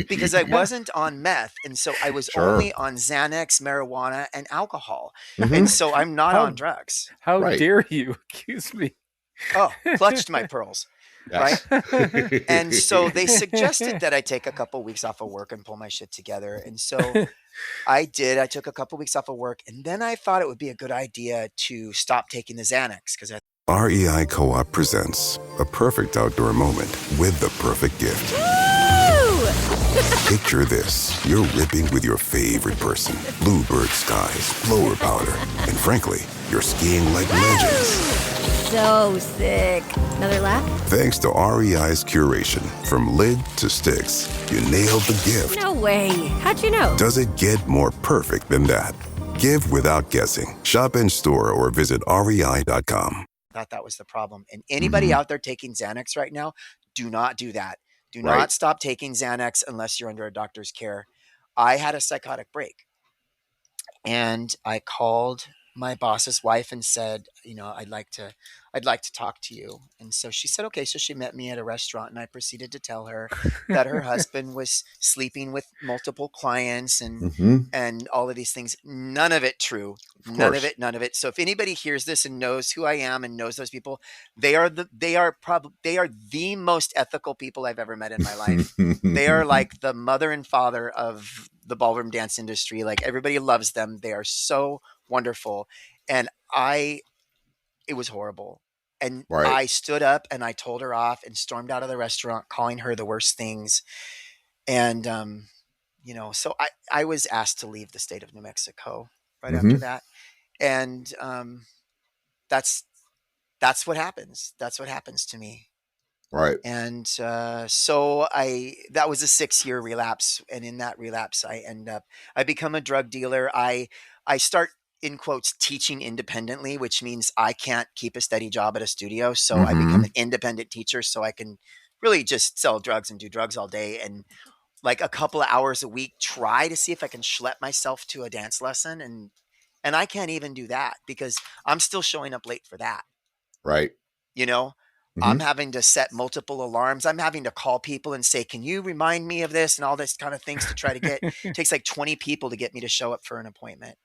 because I wasn't on meth. And so I was Sure. only on Xanax, marijuana, and alcohol. Mhm. And so I'm not How- on drugs. How Right. dare you accuse me? Oh, clutched my pearls. Yes. And so they suggested that I take a couple weeks off of work and pull my shit together. And so I did. I took a couple weeks off of work, and then I thought it would be a good idea to stop taking the Xanax, because REI Co-op presents a perfect outdoor moment with the perfect gift. Picture this. You're ripping with your favorite person. Bluebird skies, blower powder, and frankly, you're skiing like legends. So sick. Another lap? Thanks to REI's curation, from lid to sticks, you nailed the gift. No way. How'd you know? Does it get more perfect than that? Give without guessing. Shop in store or visit rei.com. thought that was the problem. And anybody out there taking Xanax right now, do not do that. Do Right. not stop taking Xanax unless you're under a doctor's care. I had a psychotic break, and I called my boss's wife and said, I'd like to talk to you. And so she said, okay. So she met me at a restaurant, and I proceeded to tell her that her husband was sleeping with multiple clients and Mhm. and all of these things. None of it true. Of None course. of it. None of it. So if anybody hears this and knows who I am and knows those people, they are the most ethical people I've ever met in my life. They are like the mother and father of the ballroom dance industry. Like, everybody loves them. They are so wonderful. And it was horrible. And Right. I stood up and I told her off and stormed out of the restaurant, calling her the worst things. And, so I was asked to leave the state of New Mexico right after that. And that's what happens. That's what happens to me. Right. And so that was a 6-year relapse. And in that relapse, I become a drug dealer. I start, in quotes, teaching independently, which means I can't keep a steady job at a studio. So I become an independent teacher, so I can really just sell drugs and do drugs all day. And like a couple of hours a week, try to see if I can schlep myself to a dance lesson. And I can't even do that because I'm still showing up late for that. Right. I'm having to set multiple alarms. I'm having to call people and say, can you remind me of this, and all this kind of things to try to get, it takes like 20 people to get me to show up for an appointment.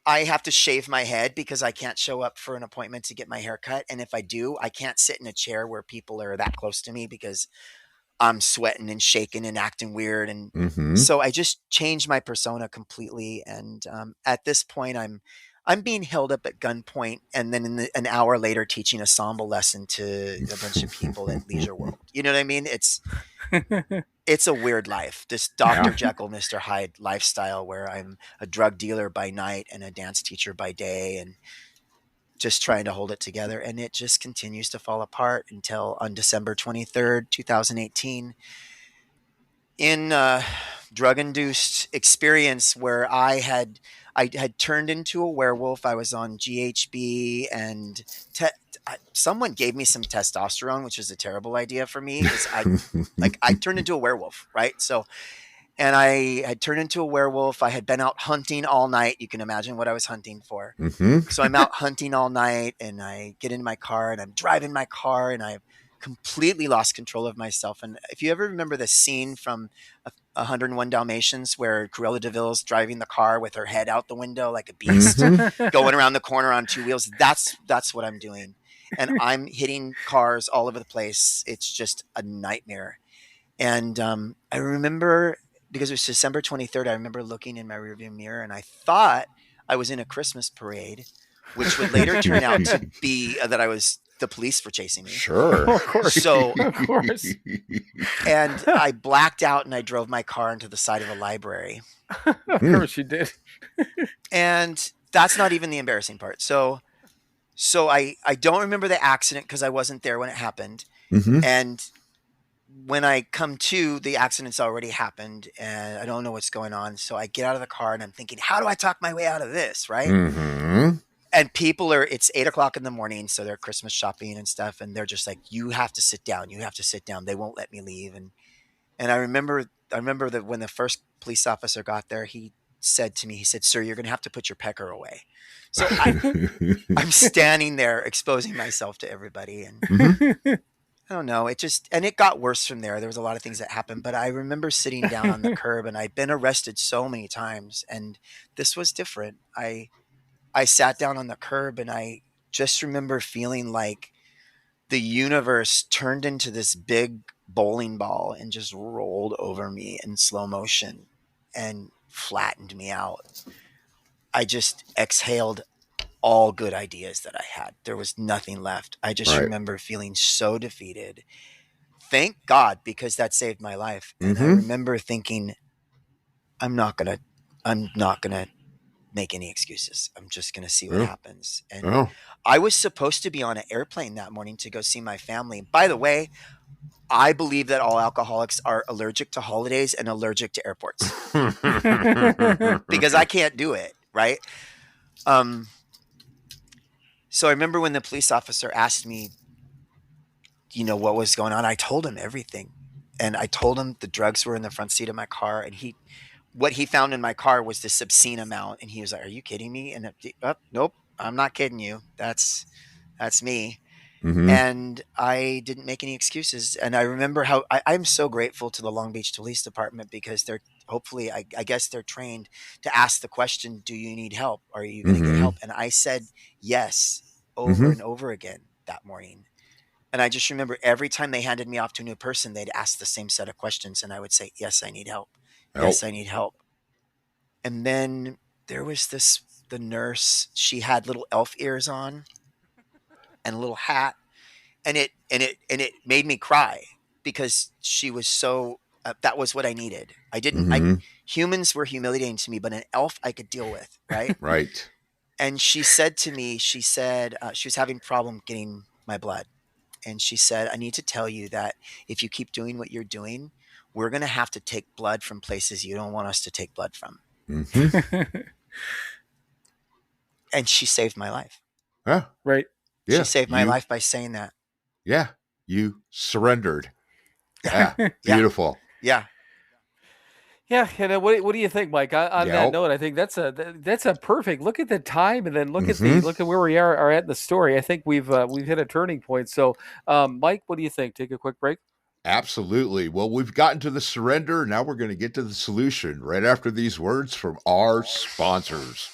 I have to shave my head because I can't show up for an appointment to get my hair cut. And if I do, I can't sit in a chair where people are that close to me because I'm sweating and shaking and acting weird. And so I just changed my persona completely. And at this point, I'm being held up at gunpoint, and then an hour later teaching a samba lesson to a bunch of people at Leisure World. You know what I mean? It's a weird life, this Dr. Jekyll, Mr. Hyde lifestyle, where I'm a drug dealer by night and a dance teacher by day, and just trying to hold it together. And it just continues to fall apart until on December 23rd, 2018, in a drug-induced experience where I had turned into a werewolf. I was on GHB, and someone gave me some testosterone, which was a terrible idea for me because I turned into a werewolf, right? So, and I had turned into a werewolf. I had been out hunting all night. You can imagine what I was hunting for. So I'm out hunting all night, and I get in my car, and I'm driving my car, and I've completely lost control of myself. And if you ever remember the scene from 101 Dalmatians where Cruella de Vil's driving the car with her head out the window like a beast, going around the corner on two wheels, that's what I'm doing. And I'm hitting cars all over the place. It's just a nightmare. And I remember, because it was December 23rd, I remember looking in my rearview mirror, and I thought I was in a Christmas parade, which would later turn out to be that I was the police were chasing me. Sure. Of course. So, Of course. and I blacked out, and I drove my car into the side of a library. Of course you did. And that's not even the embarrassing part. So I don't remember the accident because I wasn't there when it happened. And when I come to, the accident's already happened, and I don't know what's going on. So I get out of the car, and I'm thinking, how do I talk my way out of this? Right. And it's 8:00 in the morning. So they're Christmas shopping and stuff. And they're just like, you have to sit down. You have to sit down. They won't let me leave. And I remember that when the first police officer got there, he said to me, he said, "Sir, you're going to have to put your pecker away." So I'm standing there exposing myself to everybody. And I don't know. It got worse from there. There was a lot of things that happened, but I remember sitting down on the curb, and I'd been arrested so many times, and this was different. I sat down on the curb, and I just remember feeling like the universe turned into this big bowling ball and just rolled over me in slow motion and flattened me out. I just exhaled all good ideas that I had. There was nothing left. I just remember feeling so defeated. Thank God, because that saved my life. And I remember thinking, I'm not gonna make any excuses. I'm just gonna see what happens. And I was supposed to be on an airplane that morning to go see my family. By the way, I believe that all alcoholics are allergic to holidays and allergic to airports because I can't do it. Right. So I remember when the police officer asked me, what was going on, I told him everything. And I told him the drugs were in the front seat of my car. And what he found in my car was this obscene amount. And he was like, "Are you kidding me?" And nope, I'm not kidding you. That's me. And I didn't make any excuses. And I remember how I'm so grateful to the Long Beach Police Department because they're hopefully, I guess they're trained to ask the question, do you need help? Are you going to get help? And I said yes over and over again that morning. And I just remember every time they handed me off to a new person, they'd ask the same set of questions. And I would say, yes, I need help. Yes, I need help. And then there was the nurse, she had little elf ears on and a little hat. And it made me cry because she was so, that was what I needed. Humans were humiliating to me, but an elf I could deal with. Right. Right. And she said to me, she was having a problem getting my blood. And she said, "I need to tell you that if you keep doing what you're doing, we're going to have to take blood from places you don't want us to take blood from." And she saved my life. Yeah. Right. Yeah. She saved my life by saying that. Yeah. You surrendered. Yeah. Beautiful. Yeah. Yeah, and what do you think, Mike? On that note, I think that's a perfect look at the time, and then look at where we are at in the story. I think we've hit a turning point. So, Mike, what do you think? Take a quick break. Absolutely. Well, we've gotten to the surrender. Now we're going to get to the solution right after these words from our sponsors.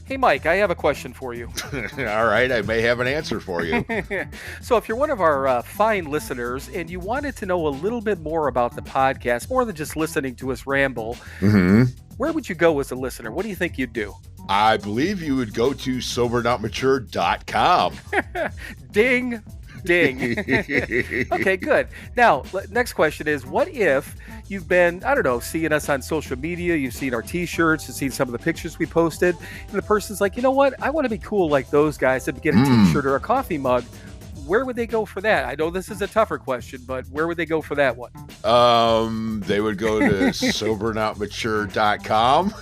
Hey, Mike, I have a question for you. All right. I may have an answer for you. So if you're one of our fine listeners and you wanted to know a little bit more about the podcast, more than just listening to us ramble, where would you go as a listener? What do you think you'd do? I believe you would go to SoberNotMature.com. Ding. Ding. Okay, good. Now, next question is, what if you've been, I don't know, seeing us on social media, you've seen our t-shirts, you've seen some of the pictures we posted, and the person's like, you know what, I want to be cool like those guys and get a t-shirt or a coffee mug. Where would they go for that? I know this is a tougher question, but where would they go for that one? They would go to SoberNotMature.com.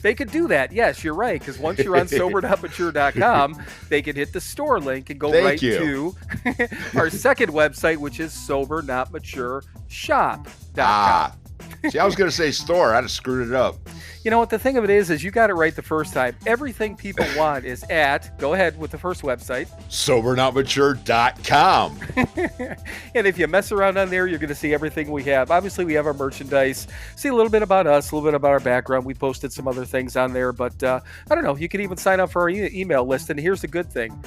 They could do that. Yes, you're right. Because once you're on SoberNotMature.com, they can hit the store link and go to our second website, which is SoberNotMatureShop.com. See, I was going to say store. I'd have screwed it up. You know what? The thing of it is you got it right the first time. Everything people want is at, go ahead with the first website, SoberNotMature.com. And if you mess around on there, you're going to see everything we have. Obviously, we have our merchandise. See a little bit about us, a little bit about our background. We posted some other things on there, but I don't know. You can even sign up for our email list. And here's the good thing.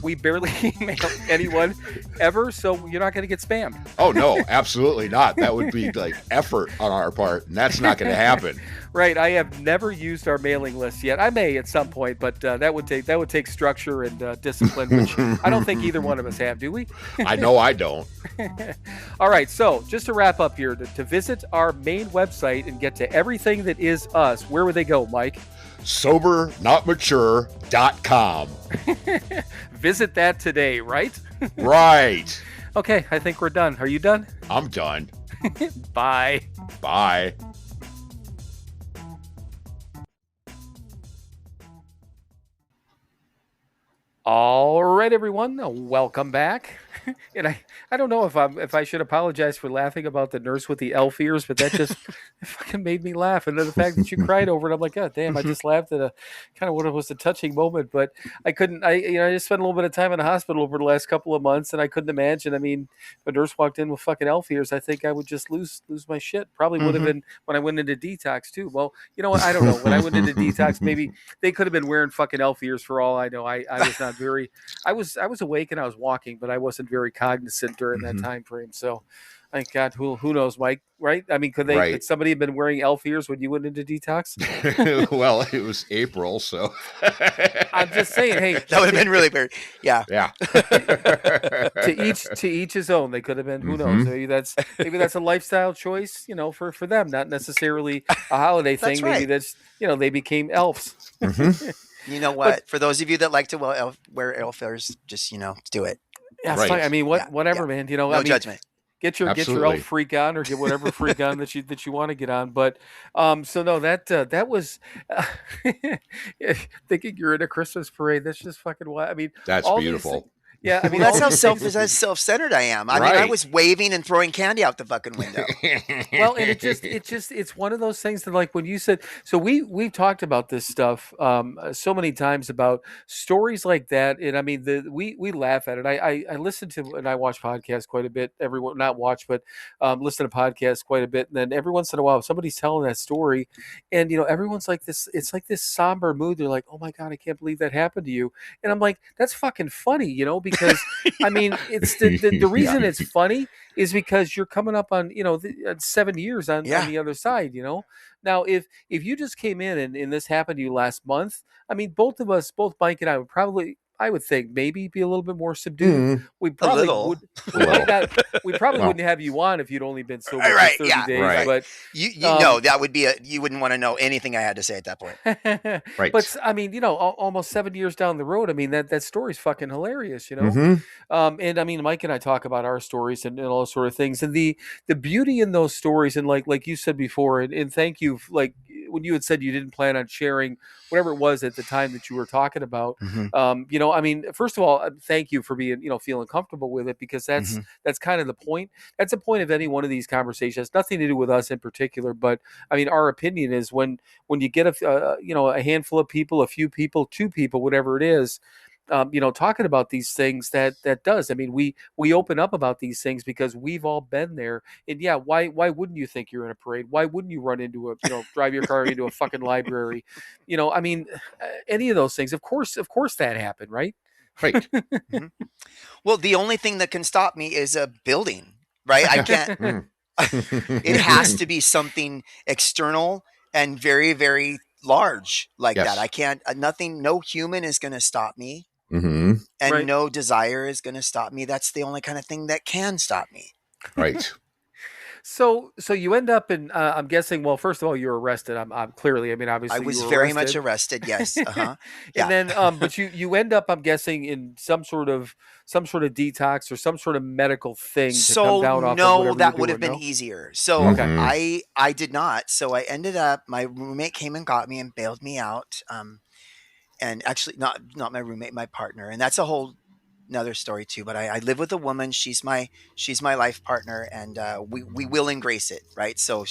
We barely email anyone ever, so you're not going to get spammed. Oh, no, absolutely not. That would be like effort on our part, and that's not going to happen. Right. I have never used our mailing list yet. I may at some point, but that would take structure and discipline, which I don't think either one of us have, do we? I know I don't. All right. So just to wrap up here, to visit our main website and get to everything that is us, where would they go, Mike? SoberNotMature.com. Visit that today, right? Right. Okay, I think we're done. Are you done? I'm done. Bye. Bye. All right, everyone, welcome back. And I don't know if I should apologize for laughing about the nurse with the elf ears, but that just it fucking made me laugh. And then the fact that you cried over it, I'm like, God damn! I just laughed at a kind of what was a touching moment, but I couldn't. I just spent a little bit of time in the hospital over the last couple of months, and I couldn't imagine. I mean, if a nurse walked in with fucking elf ears, I think I would just lose my shit. Probably would have been when I went into detox too. Well, you know what? I don't know. When I went into detox, maybe they could have been wearing fucking elf ears for all I know. I was not very. I was awake and I was walking, but I wasn't very cognizant during that time frame. So, thank God. Who knows, Mike? Right? I mean, could somebody have been wearing elf ears when you went into detox? Well, it was April, so I'm just saying. Hey, that would have been really weird. Yeah. to each his own. They could have been. Who knows? Maybe that's a lifestyle choice. You know, for them, not necessarily a holiday thing. Right. Maybe that's they became elves. You know what? For those of you that like to wear elf ears, just do it. Yeah, fine. I mean, whatever, man. No judgment. Get your elf freak on, or get whatever freak on that you want to get on. But so no, that was thinking you're in a Christmas parade. That's just fucking wild. I mean, that's beautiful. Yeah, I mean, that's how self-centered I am. I mean, I was waving and throwing candy out the fucking window. Well, and it's one of those things that, like, when you said, so we've talked about this stuff so many times about stories like that, and I mean, we laugh at it. I listen to and I watch podcasts quite a bit. Everyone not watch, but listen to podcasts quite a bit, and then every once in a while, somebody's telling that story, and everyone's like this. It's like this somber mood. They're like, "Oh my God, I can't believe that happened to you," and I'm like, "That's fucking funny," because I mean, it's the reason it's funny is because you're coming up on 7 years on the other side. Now if you just came in and this happened to you last month, I mean, both Mike and I would probably, I would think, maybe be a little bit more subdued. We probably would. We probably wouldn't have you on if you'd only been sober for 30 days. Right. But you know that would be you wouldn't want to know anything I had to say at that point. Right. But I mean, almost 7 years down the road, I mean, that story's fucking hilarious, Mm-hmm. And I mean, Mike and I talk about our stories and all those sort of things, and the beauty in those stories, and like you said before, and thank you, like when you had said you didn't plan on sharing whatever it was at the time that you were talking about. I mean, first of all, thank you for being, feeling comfortable with it, because that's kind of the point. That's the point of any one of these conversations. It's nothing to do with us in particular, but I mean, our opinion is when you get a handful of people, a few people, two people, whatever it is, talking about these things, that does. I mean, we open up about these things because we've all been there. And yeah, why wouldn't you think you're in a parade? Why wouldn't you run into drive your car into a fucking library? I mean, any of those things. Of course that happened, right? Right. Well, the only thing that can stop me is a building, right? I can't. It has to be something external and very, very large like that. I can't. Nothing. No human is going to stop me. And no desire is going to stop me. That's the only kind of thing that can stop me. Right. So you end up in, I'm guessing, well, first of all, you're arrested. I'm clearly, I mean, obviously I was you were very arrested. much arrested. Yes. Yeah. And then, but you end up, I'm guessing, in some sort of detox or some sort of medical thing. So to come down off no, of that would have been easier. So I did not. So I ended up, my roommate came and got me and bailed me out. And actually not my roommate, my partner. And that's a whole another story too, but I live with a woman. She's my life partner, and we will embrace it, right? So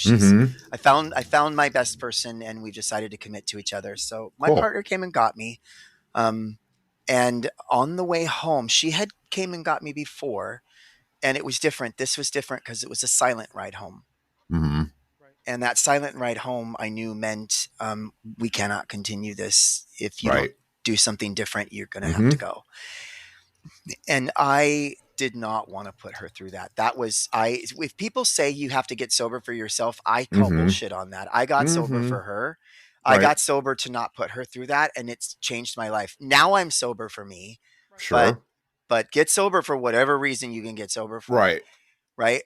I found my best person, and we decided to commit to each other. So my partner came and got me, and on the way home, she had came and got me before, and it was different. This was different because it was a silent ride home. And that silent ride home, I knew meant we cannot continue this. If you don't do something different, you're going to have to go. And I did not want to put her through that. That was, if people say you have to get sober for yourself, I call bullshit on that. I got sober for her. I got sober to not put her through that. And it's changed my life. Now I'm sober for me. Sure. But get sober for whatever reason you can get sober for. Right. Right.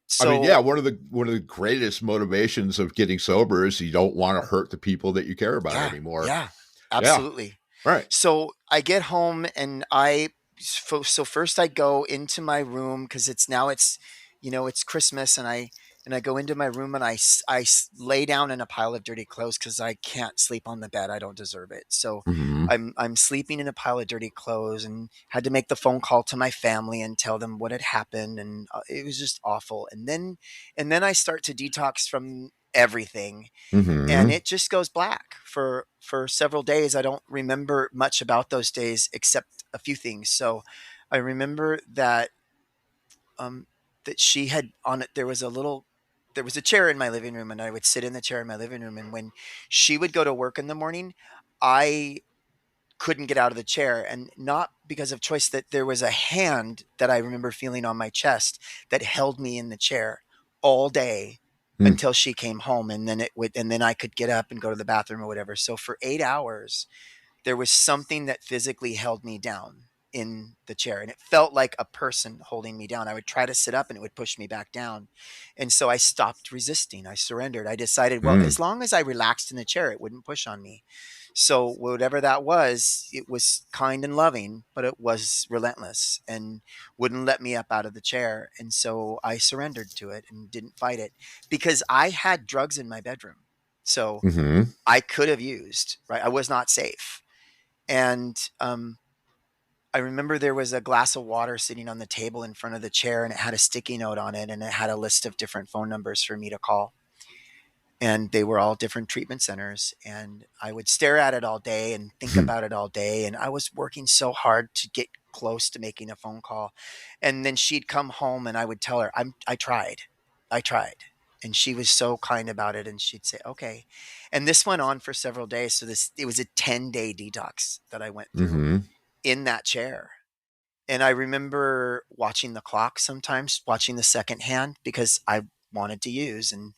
So, I mean, yeah, one of the greatest motivations of getting sober is you don't want to hurt the people that you care about anymore. Yeah, absolutely. Yeah. Right. So I get home and so first I go into my room because it's Christmas, and I and I go into my room and I lay down in a pile of dirty clothes because I can't sleep on the bed. I don't deserve it. So I'm sleeping in a pile of dirty clothes and had to make the phone call to my family and tell them what had happened. And it was just awful. And then I start to detox from everything, and it just goes black for several days. I don't remember much about those days except a few things. So I remember that that she had on it. There was a chair in my living room, and I would sit in the chair in my living room. And when she would go to work in the morning, I couldn't get out of the chair, and not because of choice. That there was a hand that I remember feeling on my chest that held me in the chair all day until she came home, and then I could get up and go to the bathroom or whatever. So for 8 hours, there was something that physically held me down in the chair, and it felt like a person holding me down. I would try to sit up and it would push me back down. And so I stopped resisting. I surrendered. I decided, well, as long as I relaxed in the chair, it wouldn't push on me. So whatever that was, it was kind and loving, but it was relentless and wouldn't let me up out of the chair. And so I surrendered to it and didn't fight it, because I had drugs in my bedroom. So I could have used, right? I was not safe. And I remember there was a glass of water sitting on the table in front of the chair, and it had a sticky note on it, and it had a list of different phone numbers for me to call. And they were all different treatment centers. And I would stare at it all day and think about it all day. And I was working so hard to get close to making a phone call. And then she'd come home and I would tell her, I tried. And she was so kind about it. And she'd say, okay. And this went on for several days. So it was a 10-day detox that I went through in that chair. And I remember watching the clock sometimes, watching the second hand, because I wanted to use. And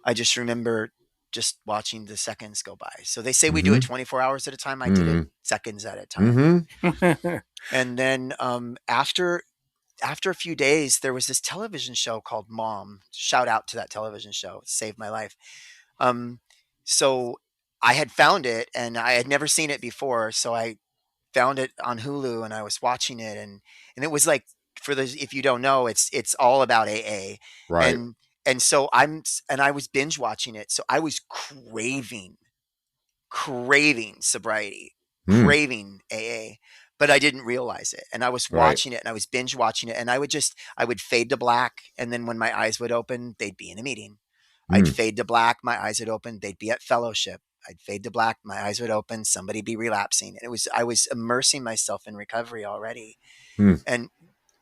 I just remember just watching the seconds go by. So they say we do it 24 hours at a time. I did it seconds at a time. And then after a few days, there was this television show called Mom. Shout out to that television show. It saved my life. So I had found it, and I had never seen it before. So I found it on Hulu, and I was watching it, and it was like, for those, if you don't know, it's all about AA. Right. And so I was binge watching it. So I was craving sobriety, craving AA, but I didn't realize it. And I was watching it, and I was binge watching it, and I would fade to black. And then when my eyes would open, they'd be in a meeting. I'd fade to black, my eyes would open, they'd be at fellowship. I'd fade to black, my eyes would open, somebody be relapsing. And I was immersing myself in recovery already. And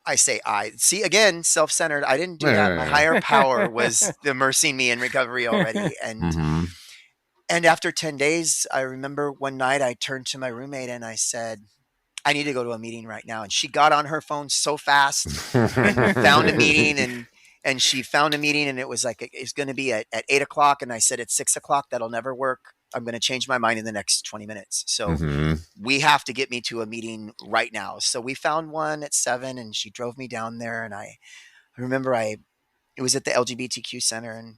I say see, again, self-centered. I didn't do that. My higher power was immersing me in recovery already. And and after 10 days, I remember one night I turned to my roommate and I said, I need to go to a meeting right now. And she got on her phone so fast and found a meeting, and she found a meeting, and it was like, it's going to be at 8 o'clock. And I said, at 6 o'clock, that'll never work. I'm going to change my mind in the next 20 minutes. So we have to get me to a meeting right now. So we found one at 7, and she drove me down there. And I remember it was at the LGBTQ center. And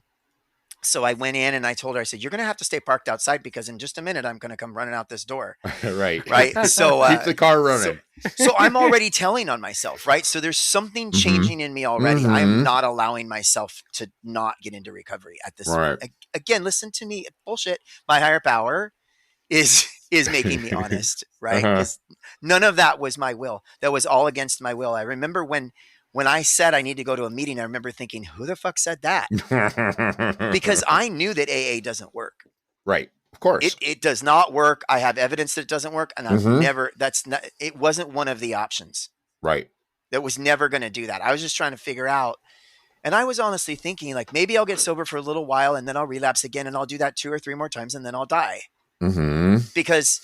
so I went in and I told her, I said, you're going to have to stay parked outside, because in just a minute, I'm going to come running out this door. Right. So keep the car running. So I'm already telling on myself, right? So there's something changing in me already. I'm not allowing myself to not get into recovery at this point. Again, listen to me. Bullshit. My higher power is making me honest, right? None of that was my will. That was all against my will. I remember when I said I need to go to a meeting, I remember thinking, who the fuck said that? Because I knew that AA doesn't work. Right. Of course. It does not work. I have evidence that it doesn't work. And it wasn't one of the options. Right. That was never going to do that. I was just trying to figure out. And I was honestly thinking, like, maybe I'll get sober for a little while and then I'll relapse again, and I'll do that 2 or 3 more times and then I'll die. Because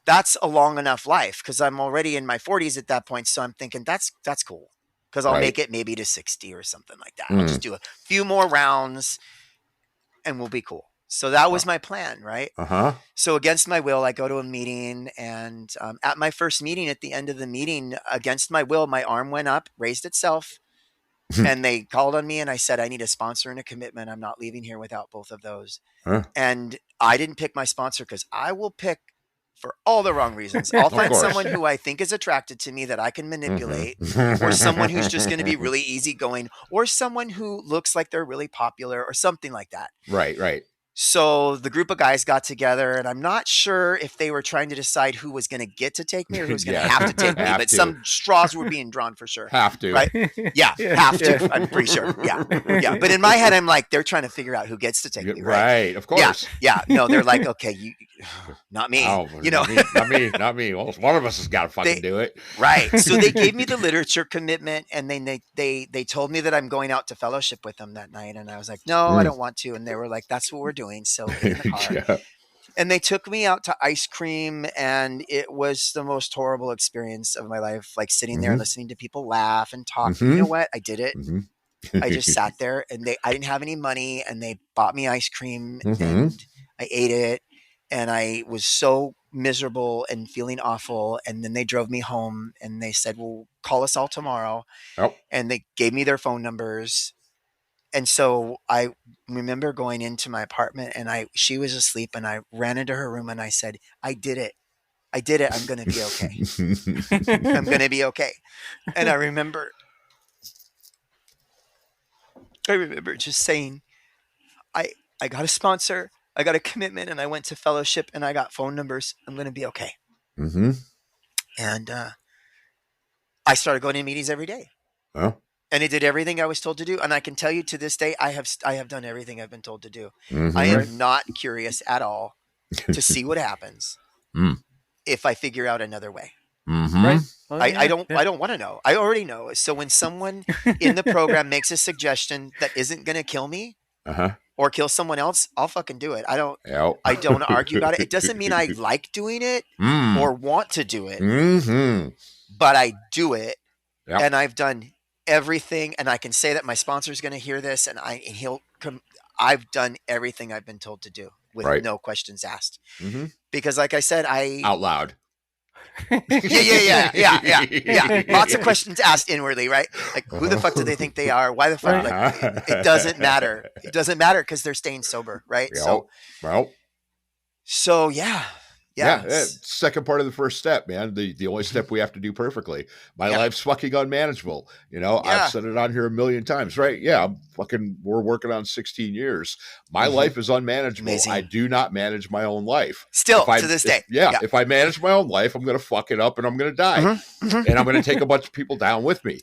that's a long enough life, because I'm already in my 40s at that point. So I'm thinking that's cool. Because I'll make it maybe to 60 or something like that. I'll just do a few more rounds and we'll be cool. So that was my plan, right? So against my will, I go to a meeting, and at my first meeting, at the end of the meeting, against my will, my arm went up, raised itself, and they called on me, and I said, I need a sponsor and a commitment. I'm not leaving here without both of those. And I didn't pick my sponsor, because I will pick for all the wrong reasons. I'll find course. someone who I think is attracted to me that I can manipulate, or someone who's just going to be really easygoing, or someone who looks like they're really popular or something like that. Right. So the group of guys got together, and I'm not sure if they were trying to decide who was going to get to take me or who was going to have to take me, but some straws were being drawn for sure. Have to. Right? Yeah, have to. I'm pretty sure. Yeah. But in my head, I'm like, they're trying to figure out who gets to take me. Right. Of course. Yeah. No, they're like, okay, not me. Oh, you know, not me. Well, one of us has got to fucking do it. Right. So they gave me the literature commitment, and then they told me that I'm going out to fellowship with them that night, and I was like, no, I don't want to. And they were like, that's what we're doing. So get in the car. Yeah. And they took me out to ice cream, and it was the most horrible experience of my life. Like sitting there listening to people laugh and talk. You know what? I did it. I just sat there, and I didn't have any money, and they bought me ice cream, and I ate it, and I was so miserable and feeling awful. And then they drove me home, and they said, well, call us all tomorrow. Oh. And they gave me their phone numbers. And so I remember going into my apartment, and she was asleep, and I ran into her room, and I said, I did it. I'm going to be okay. I'm going to be okay. And I remember just saying, I got a sponsor, I got a commitment, and I went to fellowship, and I got phone numbers. I'm going to be okay. And I started going to meetings every day. Oh. And I did everything I was told to do. And I can tell you to this day, I have done everything I've been told to do. I am not curious at all to see what happens if I figure out another way. Right? I don't want to know. I already know. So when someone in the program makes a suggestion that isn't going to kill me or kill someone else, I'll fucking do it. I don't argue about it. It doesn't mean I like doing it or want to do it, but I do it. Yep. And I've done everything, and I can say that my sponsor is going to hear this, and he'll come. I've done everything I've been told to do with no questions asked, because, like I said, out loud. Yeah. Lots of questions asked inwardly, right? Like, who the fuck do they think they are? Why the fuck? Like, it doesn't matter. It doesn't matter because they're staying sober, right? So yeah. Second part of the first step, man. The only step we have to do perfectly. My life's fucking unmanageable. I've said it on here a million times, right? Yeah, we're working on 16 years. My life is unmanageable. Amazing. I do not manage my own life. Still to this day. If I manage my own life, I'm going to fuck it up and I'm going to die. And I'm going to take a bunch of people down with me.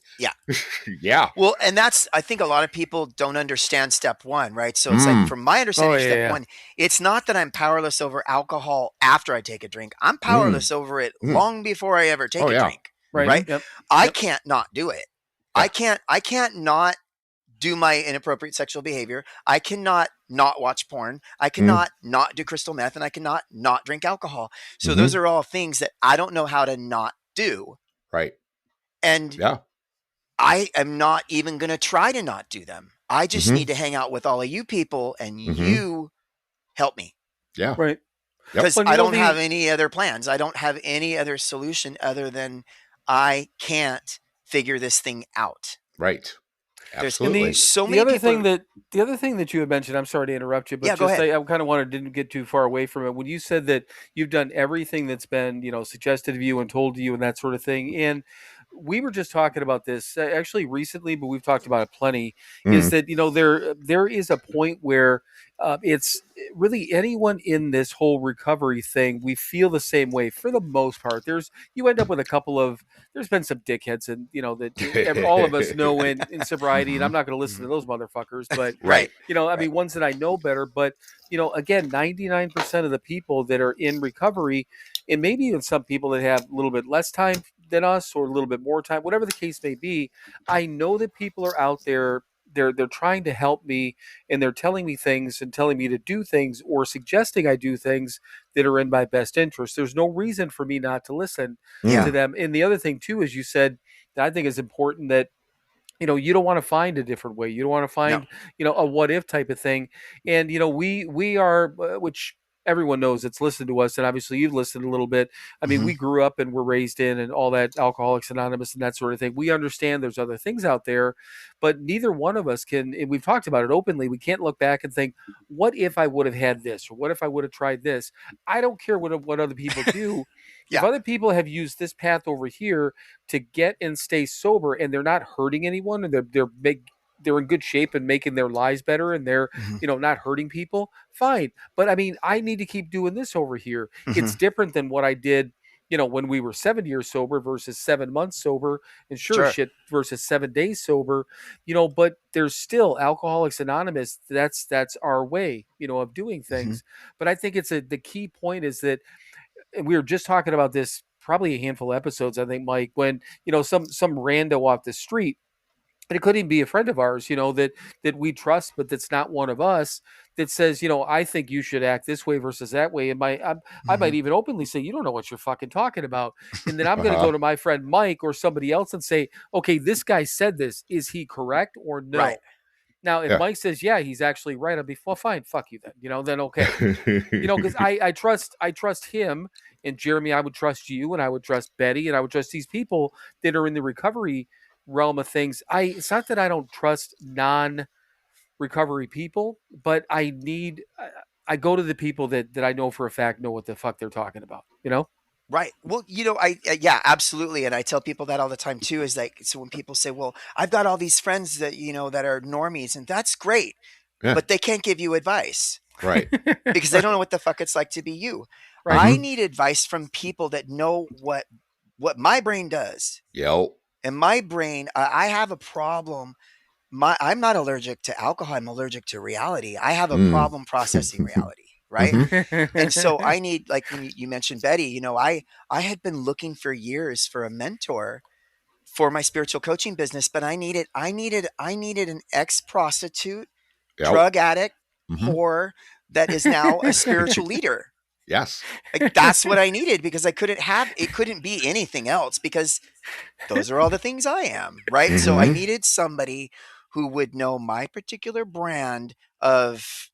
Yeah. Well, and I think a lot of people don't understand step one, right? So it's like, from my understanding, step one, it's not that I'm powerless over alcohol after I take a drink. I'm powerless over it long before I ever take a drink. Right? Yep. I can't not do it. I can't not do my inappropriate sexual behavior. I cannot not watch porn. I cannot not do crystal meth, and I cannot not drink alcohol. So those are all things that I don't know how to not do. Right. And I am not even going to try to not do them. I just need to hang out with all of you people, and you help me. Yeah. Right. Because I don't have any other plans. I don't have any other solution other than I can't figure this thing out. Right. Absolutely. There's so many the other thing that you had mentioned, I'm sorry to interrupt you, but go ahead. I kind of didn't get too far away from it. When you said that you've done everything that's been, suggested of you and told to you and that sort of thing. And we were just talking about this actually recently, but we've talked about it plenty, is that, there is a point where it's really anyone in this whole recovery thing, we feel the same way for the most part. You end up with there's been some dickheads, and that all of us know in sobriety, and I'm not going to listen to those motherfuckers, but ones that I know better. But again, 99% of the people that are in recovery, and maybe even some people that have a little bit less time than us or a little bit more time, whatever the case may be, I know that people are out there. They're trying to help me, and they're telling me things and telling me to do things or suggesting I do things that are in my best interest. There's no reason for me not to listen to them. And the other thing too, as you said, that I think is important, that you don't want to find a different way. You don't want to find a what if type of thing. And we are, which everyone knows that's listened to us, and obviously you've listened a little bit. I mean, Mhm. we grew up and were raised in and all that Alcoholics Anonymous and that sort of thing. We understand there's other things out there, but neither one of us can, and we've talked about it openly, we can't look back and think, what if I would have had this, or what if I would have tried this? I don't care what other people do. If Yeah. other people have used this path over here to get and stay sober, and they're not hurting anyone, and they're in good shape and making their lives better, and they're Mhm. not hurting people, fine. But I mean, I need to keep doing this over here. It's Mhm. different than what I did when we were 7 years sober versus 7 months sober, and sure Sure. shit versus 7 days sober. But there's still Alcoholics Anonymous. That's our way of doing things. But I think the key point is that, and we were just talking about this probably a handful of episodes, I think, Mike, when some rando off the street, and it could even be a friend of ours, that we trust, but that's not one of us, that says, I think you should act this way versus that way. And I might Mhm. even openly say, you don't know what you're fucking talking about. And then I'm going to Uh-huh. go to my friend Mike or somebody else and say, okay, this guy said this. Is he correct or no? Right. Now, if Yeah. Mike says, yeah, he's actually right, I'll be, well, fine, fuck you then, then okay. Because I trust him, and Jeremy, I would trust you, and I would trust Betty, and I would trust these people that are in the recovery realm of things. It's not that I don't trust non-recovery people, but I go to the people that I know for a fact know what the fuck they're talking about. Right. Well, yeah, absolutely. And I tell people that all the time too, is like, so when people say, well, I've got all these friends that, that are normies, and that's great, Yeah. but they can't give you advice Right. because they don't know what the fuck it's like to be you. Right. I need advice from people that know what my brain does. Yep. And my brain, I have a problem. I'm not allergic to alcohol. I'm allergic to reality. I have a problem processing reality. Right. And so I need, like when you mentioned Betty, I had been looking for years for a mentor for my spiritual coaching business, but I needed an ex-prostitute, Yep. drug addict, Mhm. whore that is now a spiritual leader. Yes. Like, that's what I needed, because it couldn't be anything else, because those are all the things I am. Right. So I Mhm. needed somebody who would know my particular brand of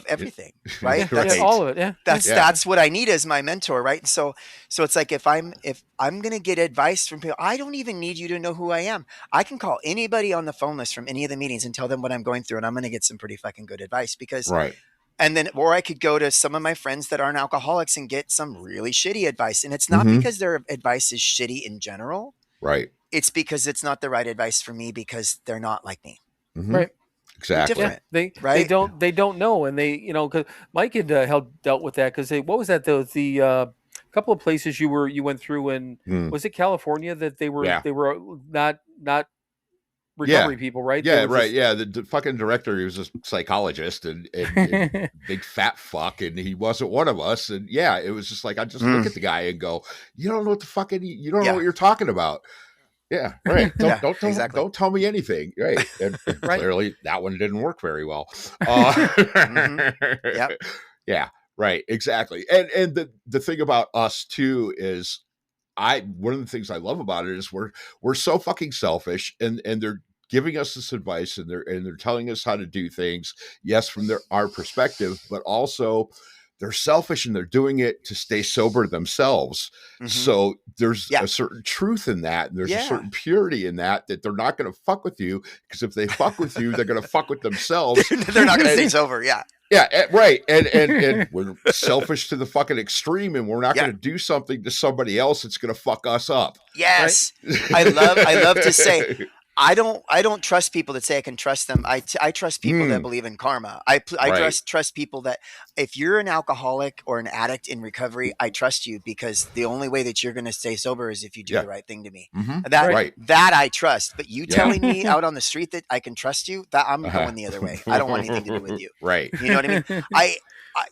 everything, right? Right. Yeah, all of it. Yeah. That's what I need as my mentor, right? And so it's like, if I'm gonna get advice from people, I don't even need you to know who I am. I can call anybody on the phone list from any of the meetings and tell them what I'm going through, and I'm gonna get some pretty fucking good advice, because Right. and then, or I could go to some of my friends that aren't alcoholics and get some really shitty advice. And it's not Mhm. because their advice is shitty in general. Right. It's because it's not the right advice for me, because they're not like me. Mhm. Right. Exactly. different. They Right? they don't know, and they because Mike had dealt with that, because what was that, the couple of places you went through, and Mm. was it California that they were Yeah. not recovery people, right? They Yeah, were right. just- Yeah, the fucking director, he was a psychologist and big fat fuck, and he wasn't one of us. And yeah, it was just like, I just look at the guy and go, you don't know what the fucking, you don't know what you're talking about. Yeah, right. Yeah, Don't exactly. don't tell me anything. Right. And Right. clearly that one didn't work very well. Yep. Yeah, right. Exactly. And the thing about us too is, one of the things I love about it is we're so fucking selfish, and they're giving us this advice, and they're telling us how to do things. Yes, from our perspective, but also they're selfish, and they're doing it to stay sober themselves. Mhm. So there's Yeah. a certain truth in that, and there's Yeah. a certain purity in that they're not going to fuck with you, because if they fuck with you, they're going to fuck with themselves. They're not going to stay sober. Yeah. Yeah, right. And we're selfish to the fucking extreme, and we're not Yeah. going to do something to somebody else that's going to fuck us up. Yes. I love to say, I don't trust people that say I can trust them. I trust people that believe in karma. I Right. trust people that, if you're an alcoholic or an addict in recovery, I trust you, because the only way that you're going to stay sober is if you do Yeah. the right thing to me. Mhm. That that I trust. But you Yeah. telling me out on the street that I can trust you, that I'm going the other way. I don't want anything to do with you. Right. You know what I mean?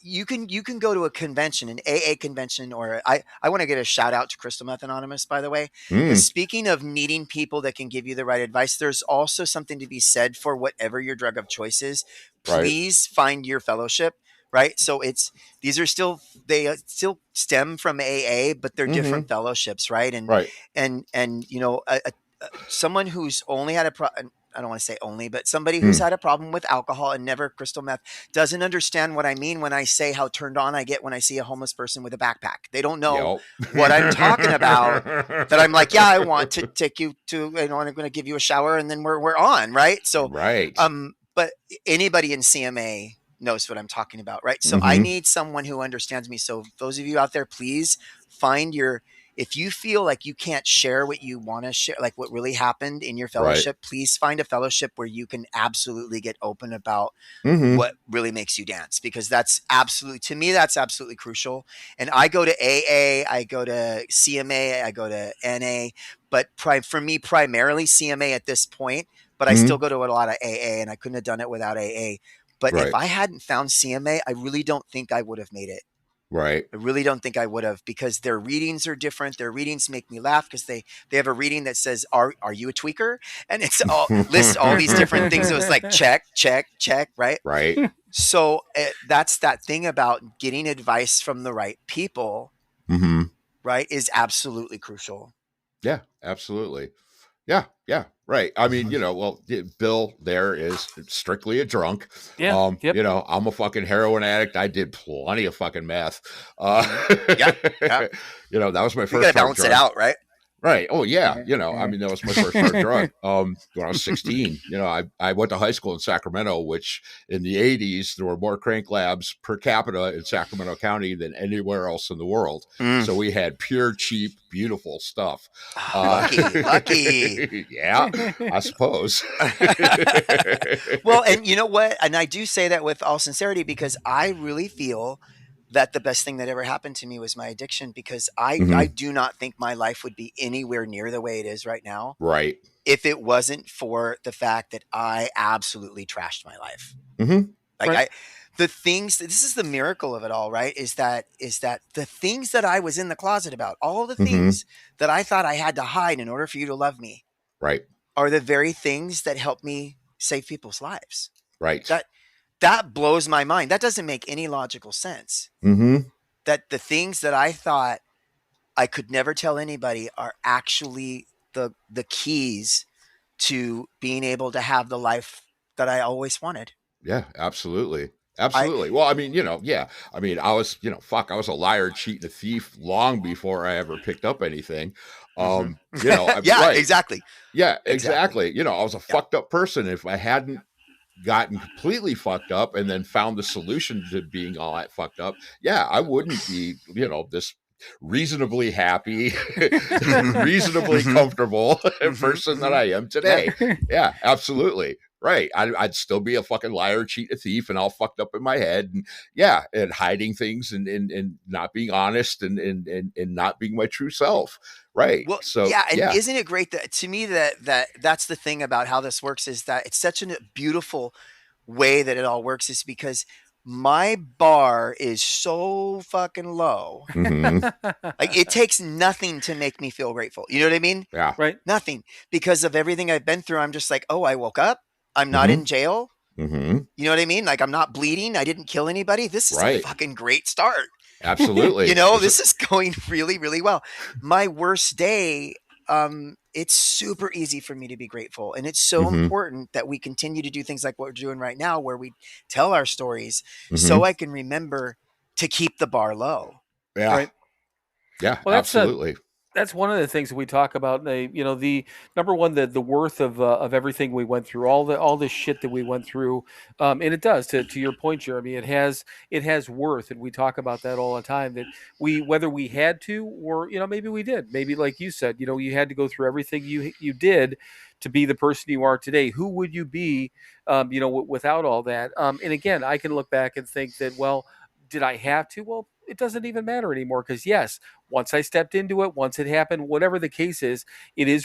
You can go to a convention, an AA convention, or I want to get a shout out to Crystal Meth Anonymous, by the way. Speaking of needing people that can give you the right advice, there's also something to be said for whatever your drug of choice is. Please find your fellowship. Right. So they still stem from AA, but they're different fellowships. Right. And, Right. and someone who's only had I don't want to say only, but somebody who's had a problem with alcohol and never crystal meth doesn't understand what I mean when I say how turned on I get when I see a homeless person with a backpack. They don't know what I'm talking about. That I'm like, yeah, I want to take you to, I'm going to give you a shower and then we're on, right? So, but anybody in CMA knows what I'm talking about, right? So I need someone who understands me. So those of you out there, please find if you feel like you can't share what you want to share, like what really happened in your fellowship, please find a fellowship where you can absolutely get open about what really makes you dance, because that's absolutely crucial. And I go to AA, I go to CMA, I go to NA, but for me, primarily CMA at this point, but I still go to a lot of AA, and I couldn't have done it without AA. But if I hadn't found CMA, I really don't think I would have made it. Right. I really don't think I would have, because their readings are different. Their readings make me laugh because they have a reading that says, are you a tweaker? And it's lists all these different things. It was like, check, right? Right. So that's that thing about getting advice from the right people, right, is absolutely crucial. Yeah, absolutely. Yeah, right. I mean, Bill there is strictly a drunk. Yeah. I'm a fucking heroin addict. I did plenty of fucking meth. That was my first. You gotta balance it out, right? Right. Oh yeah. I mean, that was my first hard drug. When I was 16, I went to high school in Sacramento, which in the 80s, there were more crank labs per capita in Sacramento County than anywhere else in the world. So we had pure, cheap, beautiful stuff. Lucky. Yeah, I suppose. Well, and you know what? And I do say that with all sincerity, because I really feel that the best thing that ever happened to me was my addiction, because I do not think my life would be anywhere near the way it is right now. Right. If it wasn't for the fact that I absolutely trashed my life. This is the miracle of it all, right? Is that the things that I was in the closet about, all the things that I thought I had to hide in order for you to love me, right, are the very things that help me save people's lives. Right. That blows my mind. That doesn't make any logical sense. That the things that I thought I could never tell anybody are actually the keys to being able to have the life that I always wanted. Yeah, absolutely. Well, I mean, I mean, I was, I was a liar, cheat, and a thief long before I ever picked up anything. Exactly. Yeah, exactly. I was a fucked up person. If I hadn't gotten completely fucked up and then found the solution to being all that fucked up, I wouldn't be, this reasonably happy, reasonably comfortable person that I am today. Yeah, absolutely. Right. I'd still be a fucking liar, cheat, a thief, and all fucked up in my head. And and hiding things and not being honest and not being my true self. Right. Well, so isn't it great that to me that's the thing about how this works, is that it's such a beautiful way that it all works, is because my bar is so fucking low. Like, it takes nothing to make me feel grateful. You know what I mean? Yeah. Right. Nothing. Because of everything I've been through, I'm just like, oh, I woke up. I'm not in jail. You know what I mean? Like, I'm not bleeding. I didn't kill anybody. This is a fucking great start. Absolutely. This is going really, really well. My worst day, it's super easy for me to be grateful. And it's so important that we continue to do things like what we're doing right now, where we tell our stories so I can remember to keep the bar low. Yeah. Right. Yeah, well, absolutely. That's one of the things that we talk about. The number one, the worth of everything we went through, all the shit that we went through, and it does, to your point, Jeremy. It has worth, and we talk about that all the time. That whether we had to, or maybe we did, maybe like you said, you had to go through everything you did to be the person you are today. Who would you be, without all that? And again, I can look back and think that, well, did I have to? Well, it doesn't even matter anymore, because yes, once I stepped into it, once it happened, whatever the case is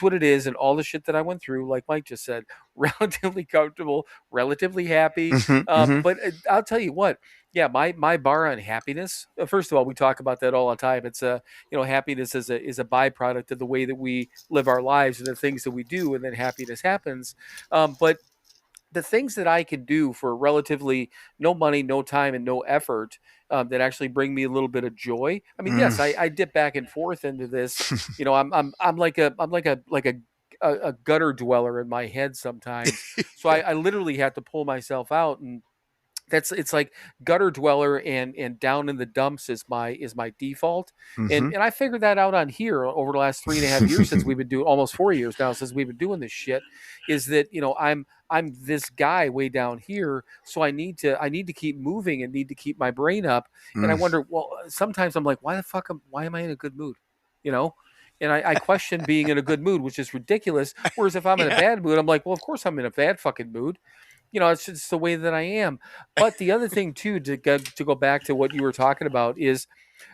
what it is. And all the shit that I went through, like Mike just said, relatively comfortable, relatively happy. But I'll tell you what, my bar on happiness, first of all, we talk about that all the time. It's happiness is a byproduct of the way that we live our lives and the things that we do, and then happiness happens. But the things that I can do for relatively no money, no time, and no effort, that actually bring me a little bit of joy. I mean, yes, I dip back and forth into this. I'm like a a gutter dweller in my head sometimes. So I literally had to pull myself out, and it's like gutter dweller and down in the dumps is my default. And I figured that out on here over the last 3.5 years since we've been doing, almost 4 years now since we've been doing this shit, is that, I'm this guy way down here. So I need to keep moving and need to keep my brain up. And I wonder, well, sometimes I'm like, why am I in a good mood? And I question being in a good mood, which is ridiculous. Whereas if I'm in a bad mood, I'm like, well, of course I'm in a bad fucking mood. It's just the way that I am. But the other thing too, to go back to what you were talking about, is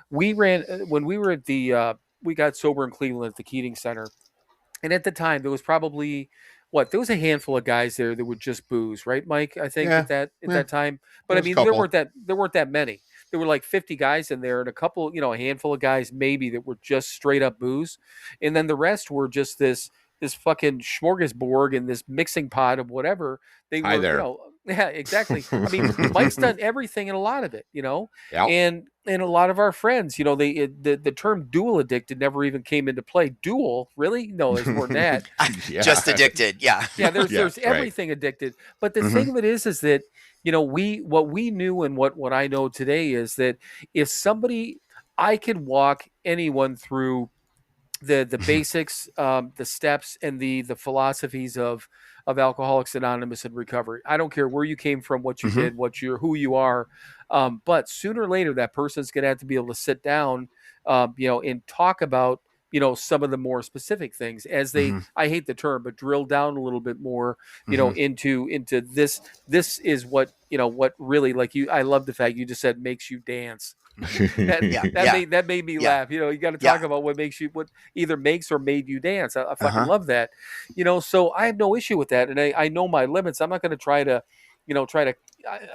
we ran when we were at we got sober in Cleveland at the Keating Center, and at the time there was probably there was a handful of guys there that would just booze, right, Mike? I think at that time. But I mean, there weren't that many. There were like 50 guys in there, and a couple, a handful of guys maybe that were just straight up booze, and then the rest were just this fucking smorgasbord and this mixing pot of whatever they were. There. Yeah, exactly. I mean, Mike's done everything and a lot of it, Yep. and a lot of our friends, the term dual addicted never even came into play. Dual, really? No, there's more than that. Just addicted. Yeah. Yeah. There's everything addicted. But the thing of it is that, what we knew and what I know today is that if I could walk anyone through the basics, the steps, and the philosophies of Alcoholics Anonymous and recovery. I don't care where you came from, what you did, who you are, but sooner or later that person's going to have to be able to sit down, and talk about some of the more specific things as they. I hate the term, but drill down a little bit more, into this. This is what what really, like you. I love the fact you just said makes you dance. That made me laugh. You got to talk about what either makes or made you dance. I fucking love that. So I have no issue with that, and I know my limits. I'm not going to try to,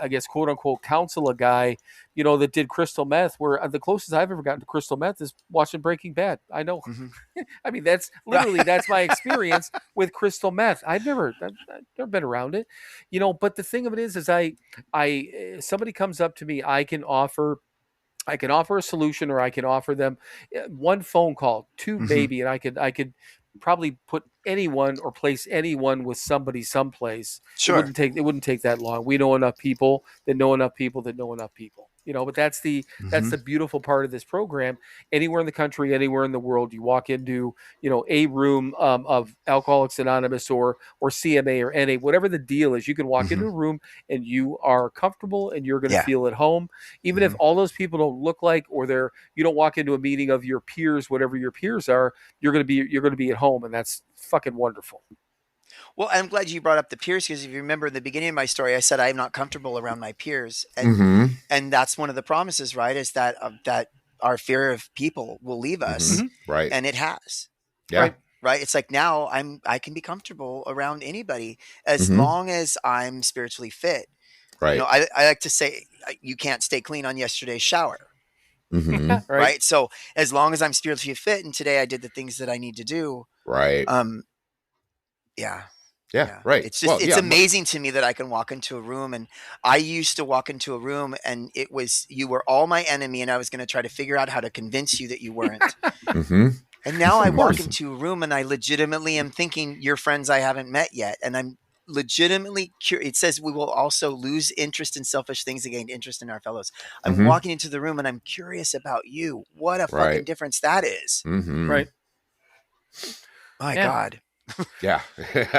I guess, quote unquote, counsel a guy, that did crystal meth. Where the closest I've ever gotten to crystal meth is watching Breaking Bad. I know. I mean, that's my experience with crystal meth. I've never been around it, But the thing of it is somebody comes up to me, I can offer a solution, or I can offer them one phone call, two maybe, and I could probably put anyone or place anyone with somebody someplace. Sure. It wouldn't take that long. We know enough people that know enough people that know enough people. But that's the beautiful part of this program. Anywhere in the country, anywhere in the world, you walk into, a room of Alcoholics Anonymous or CMA or NA, whatever the deal is, you can walk into a room and you are comfortable and you're going to feel at home. Even if all those people don't look like, or you don't walk into a meeting of your peers, whatever your peers are, you're going to be at home. And that's fucking wonderful. Well, I'm glad you brought up the peers, because if you remember in the beginning of my story, I said I'm not comfortable around my peers, and that's one of the promises, right? Is that our fear of people will leave us, right? And it has, right? It's like now I can be comfortable around anybody as long as I'm spiritually fit, right? I like to say you can't stay clean on yesterday's shower, right? So as long as I'm spiritually fit, and today I did the things that I need to do, right? Yeah, right. It's just it's amazing to me that I can walk into a room, and I used to walk into a room and you were all my enemy, and I was going to try to figure out how to convince you that you weren't. And now I walk into a room and I legitimately am thinking you're friends I haven't met yet, and I'm legitimately curious. It says we will also lose interest in selfish things and gain interest in our fellows. I'm walking into the room and I'm curious about you. What a fucking difference that is. Right. My God. Yeah.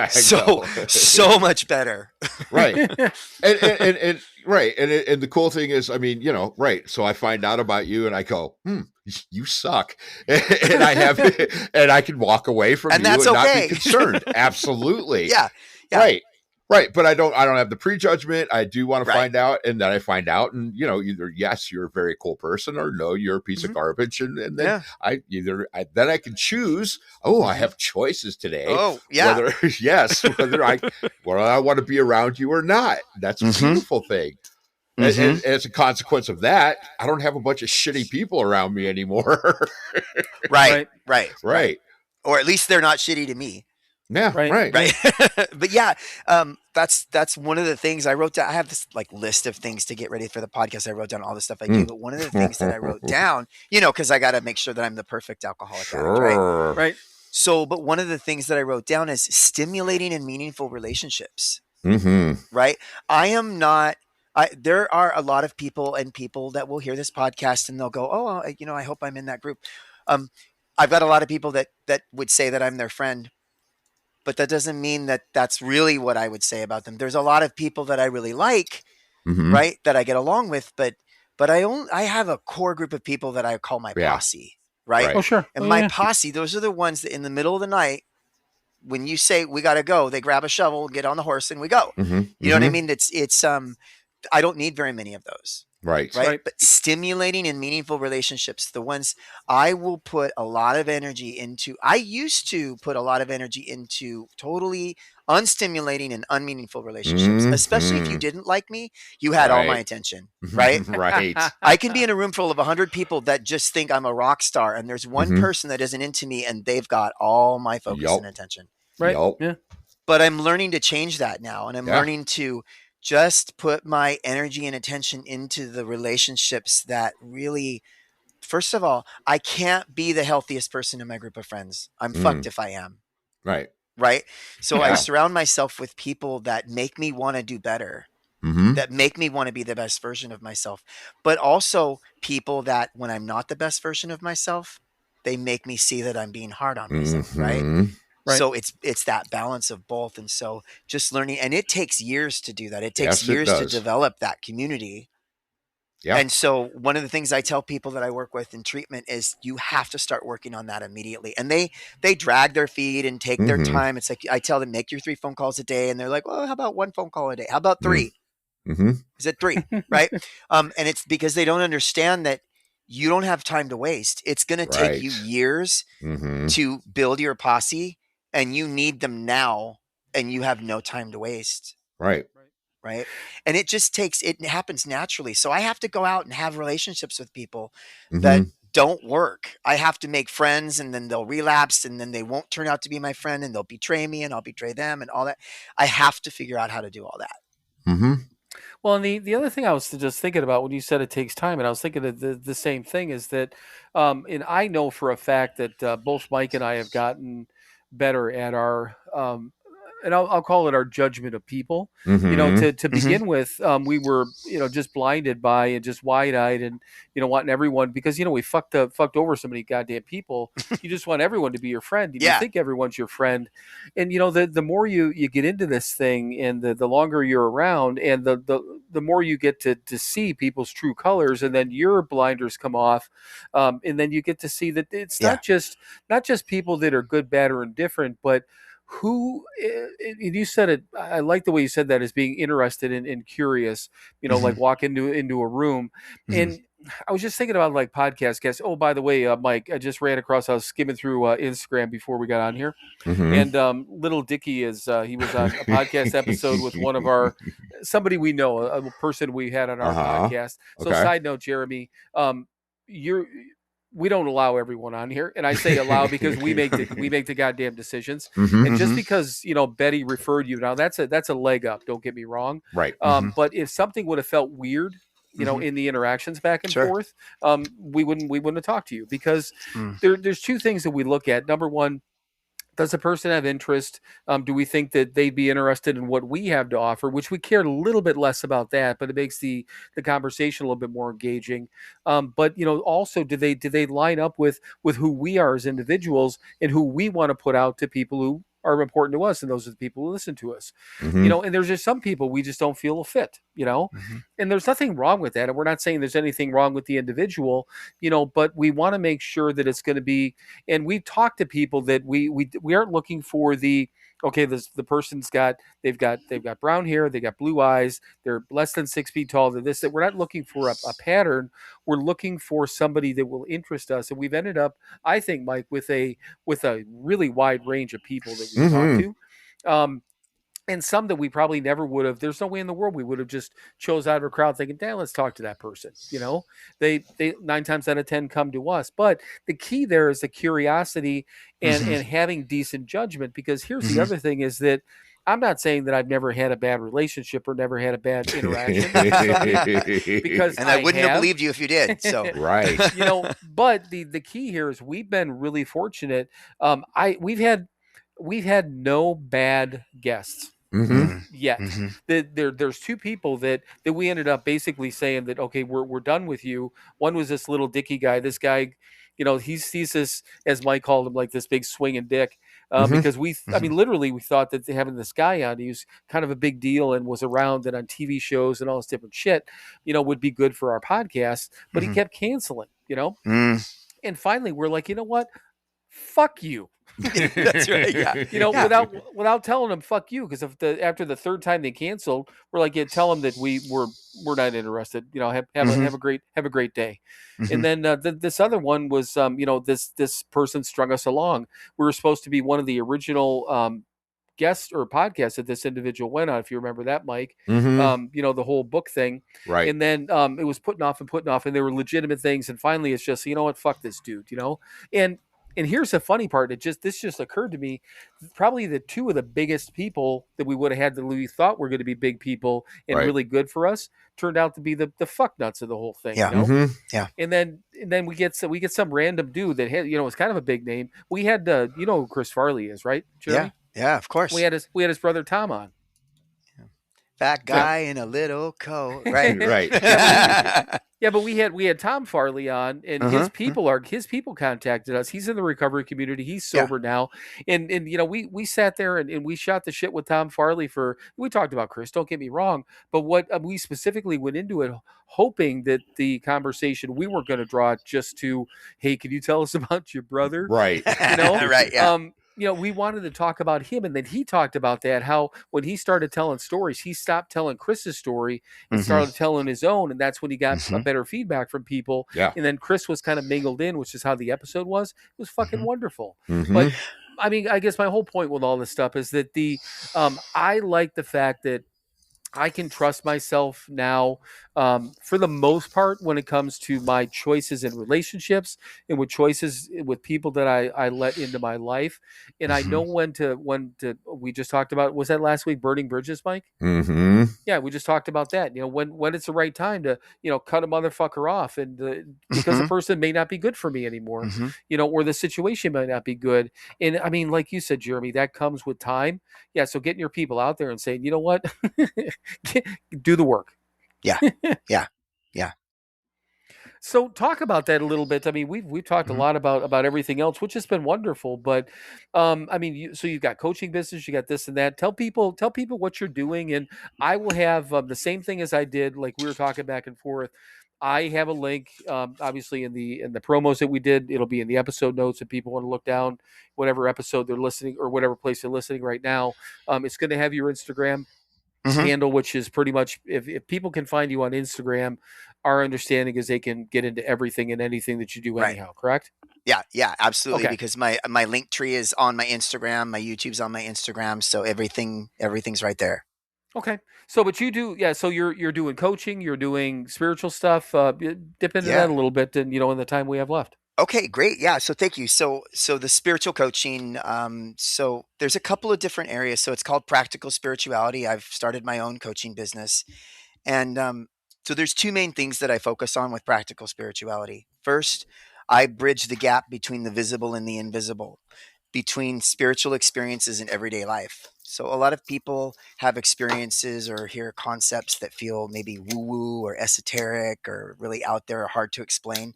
so much better. Right. And right. And the cool thing is, I mean, so I find out about you and I go, you suck. And I can walk away from you and not be concerned. Absolutely. Yeah. Right. But I don't have the prejudgment. I do want to find out, and then I find out, and either yes, you're a very cool person, or no, you're a piece of garbage. And then I can choose. Oh, I have choices today. Oh, yeah. Whether I want to be around you or not. That's a beautiful thing. And as a consequence of that, I don't have a bunch of shitty people around me anymore. Right. Or at least they're not shitty to me. Yeah, right. But yeah, that's one of the things I wrote down. I have this list of things to get ready for the podcast. I wrote down all the stuff I do, but one of the things that I wrote down, because I got to make sure that I'm the perfect alcoholic addict, right? So, but one of the things that I wrote down is stimulating and meaningful relationships. Mm-hmm. Right? I am not. There are a lot of people that will hear this podcast and they'll go, "Oh, I hope I'm in that group." I've got a lot of people that would say that I'm their friend, but that doesn't mean that that's really what I would say about them. There's a lot of people that I really like, Mm-hmm. right? That I get along with, but I have a core group of people that I call my Yeah. posse, right? Right. Oh, sure. And Oh, my yeah. posse, those are the ones that in the middle of the night, when you say we got to go, they grab a shovel, get on the horse, and we go. Mm-hmm. You know what I mean? It's I don't need very many of those. Right. Right? Right. But stimulating and meaningful relationships, the ones I will put a lot of energy into. I used to put a lot of energy into totally unstimulating and unmeaningful relationships, especially if you didn't like me, you had all my Right. attention, right? Right. I can be in a room full of 100 people that just think I'm a rock star, and there's one person that isn't into me, and they've got all my focus Yup. and attention. Right. Yup. Yeah. But I'm learning to change that now, and I'm Yeah. learning to just put my energy and attention into the relationships that really, first of all, I can't be the healthiest person in my group of friends. I'm fucked if I am. Right. Right. So I Yeah. surround myself with people that make me want to do better, Mm-hmm. that make me want to be the best version of myself, but also people that when I'm not the best version of myself, they make me see that I'm being hard on myself. Right. Mm-hmm. Right. So it's that balance of both. And so just learning, and it takes years to do that. It takes Yes, it years to does. develop that community. Yeah. And so one of the things I tell people that I work with in treatment is you have to start working on that immediately. And they drag their feet and take their time. It's like I tell them, make your 3 phone calls a day. And they're like, well, how about 1 phone call a day? How about 3? Mm-hmm. Is it 3? Right. And it's because they don't understand that you don't have time to waste. It's going to take you Right. years Mm-hmm. to build your posse, and you need them now, and you have no time to waste. Right. Right. And it just it happens naturally. So I have to go out and have relationships with people that don't work. I have to make friends, and then they'll relapse, and then they won't turn out to be my friend, and they'll betray me, and I'll betray them, and all that. I have to figure out how to do all that. Mm-hmm. Well, and the other thing I was just thinking about when you said it takes time, and I was thinking of the same thing is that, and I know for a fact that both Mike and I have gotten better at our, and I'll call it our judgment of people. You know, to begin with, we were just blinded by and just wide eyed and wanting everyone, because we fucked over so many goddamn people. You just want everyone to be your friend. You Yeah. think everyone's your friend, and the more you get into this thing, and the longer you're around, and the more you get to see people's true colors, and then your blinders come off, and then you get to see that it's not just people that are good, bad, or indifferent, but who, and you said it, I like the way you said that, as being interested and curious, like walk into a room. And I was just thinking about like podcast guests. Oh, by the way, Mike, I just ran across, I was skimming through Instagram before we got on here. And little Dickie is, he was on a podcast episode with one of somebody we know, a person we had on our podcast. So Okay. side note, Jeremy, we don't allow everyone on here, and I say allow because we make the goddamn decisions. And just because Betty referred you, now that's a leg up. Don't get me wrong. Right. But if something would have felt weird, in the interactions back and forth, we wouldn't have talked to you, because there's 2 things that we look at. Number one, does the person have interest? Do we think that they'd be interested in what we have to offer, which we care a little bit less about that, but it makes the conversation a little bit more engaging. But also, do they line up with who we are as individuals and who we want to put out to people who are important to us, and those are the people who listen to us. And there's just some people we just don't feel a fit, and there's nothing wrong with that. And we're not saying there's anything wrong with the individual, but we want to make sure that it's going to be, and we've talked to people that we aren't looking for the person's they've got brown hair, they got blue eyes, they're less than 6 feet tall, that we're not looking for a pattern. We're looking for somebody that will interest us. And we've ended up, I think, Mike, with a really wide range of people that we talked to. And some that we probably never would have. There's no way in the world we would have just chose out of a crowd thinking, "Damn, let's talk to that person." They 9 times out of 10 come to us. But the key there is the curiosity and having decent judgment. Because here's the other thing: is that I'm not saying that I've never had a bad relationship or never had a bad interaction with somebody, because And I wouldn't have have. believed you if you did. So Right. But the key here is we've been really fortunate. We've had no bad guests Mm-hmm. yet. There's two people that we ended up basically saying that, okay, we're done with you. One was this little dicky guy. This guy, he's this, as Mike called him, like this big swinging dick. Mhm. Because literally we thought that having this guy on, he was kind of a big deal and was around and on TV shows and all this different shit, would be good for our podcast. But he kept canceling, and finally we're like, you know what? Fuck you. That's right. Yeah. Without telling them fuck you, because after the third time they canceled, we're like, yeah, tell them that we're not interested. Have a great day. And then this other one was this person strung us along. We were supposed to be one of the original guests or podcasts that this individual went on, if you remember that, Mike. The whole book thing. Right. And then it was putting off, and there were legitimate things, and finally it's just, you know what, fuck this dude, and here's the funny part. This just occurred to me. Probably the two of the biggest people that we would have had that we thought were going to be big people and Right. really good for us turned out to be the fuck nuts of the whole thing. Yeah. Yeah. And then we get some random dude that had, was kind of a big name. We had who Chris Farley is, right, Jeremy? Yeah, of course. We had his brother Tom on. Fat guy in a little coat, right? Right. Yeah, but we had Tom Farley on, and his people contacted us. He's in the recovery community. He's sober now, and we sat there and we shot the shit with Tom Farley we talked about Chris. Don't get me wrong, but what we specifically went into it hoping that the conversation we weren't going to draw it just to, hey, can you tell us about your brother? Right. Right. Yeah. We wanted to talk about him, and then he talked about that, how when he started telling stories, he stopped telling Chris's story and started telling his own, and that's when he got a better feedback from people. Yeah. And then Chris was kind of mingled in, which is how the episode was. It was fucking wonderful. But I mean, I guess my whole point with all this stuff is that I like the fact that I can trust myself now, for the most part, when it comes to my choices in relationships and with choices with people that I let into my life. And I know when to, we just talked about, was that last week, burning bridges, Mike? Mm-hmm. Yeah, we just talked about that. When it's the right time to, cut a motherfucker off, and because the person may not be good for me anymore, or the situation might not be good. And I mean, like you said, Jeremy, that comes with time. Yeah. So getting your people out there and saying, you know what, do the work. Yeah. So talk about that a little bit. I mean, we've talked a lot about everything else, which has been wonderful. But I mean, so you've got coaching business, you got this and that. Tell people what you're doing, and I will have the same thing as I did. Like we were talking back and forth. I have a link, obviously in the promos that we did. It'll be in the episode notes if people want to look down whatever episode they're listening or whatever place they're listening right now. It's going to have your Instagram handle, which is pretty much, if people can find you on Instagram, our understanding is they can get into everything and anything that you do anyhow, correct? Yeah, absolutely. Okay. Because my link tree is on my Instagram, my YouTube's on my Instagram, so everything's right there. Okay. So, but you do, so you're doing coaching, you're doing spiritual stuff, dip into that a little bit, and in the time we have left. Okay, great. Yeah. So thank you. So the spiritual coaching, so there's a couple of different areas. So it's called Practical Spirituality. I've started my own coaching business. And so there's two main things that I focus on with Practical Spirituality. First, I bridge the gap between the visible and the invisible, between spiritual experiences in everyday life. So a lot of people have experiences or hear concepts that feel maybe woo-woo or esoteric or really out there or hard to explain.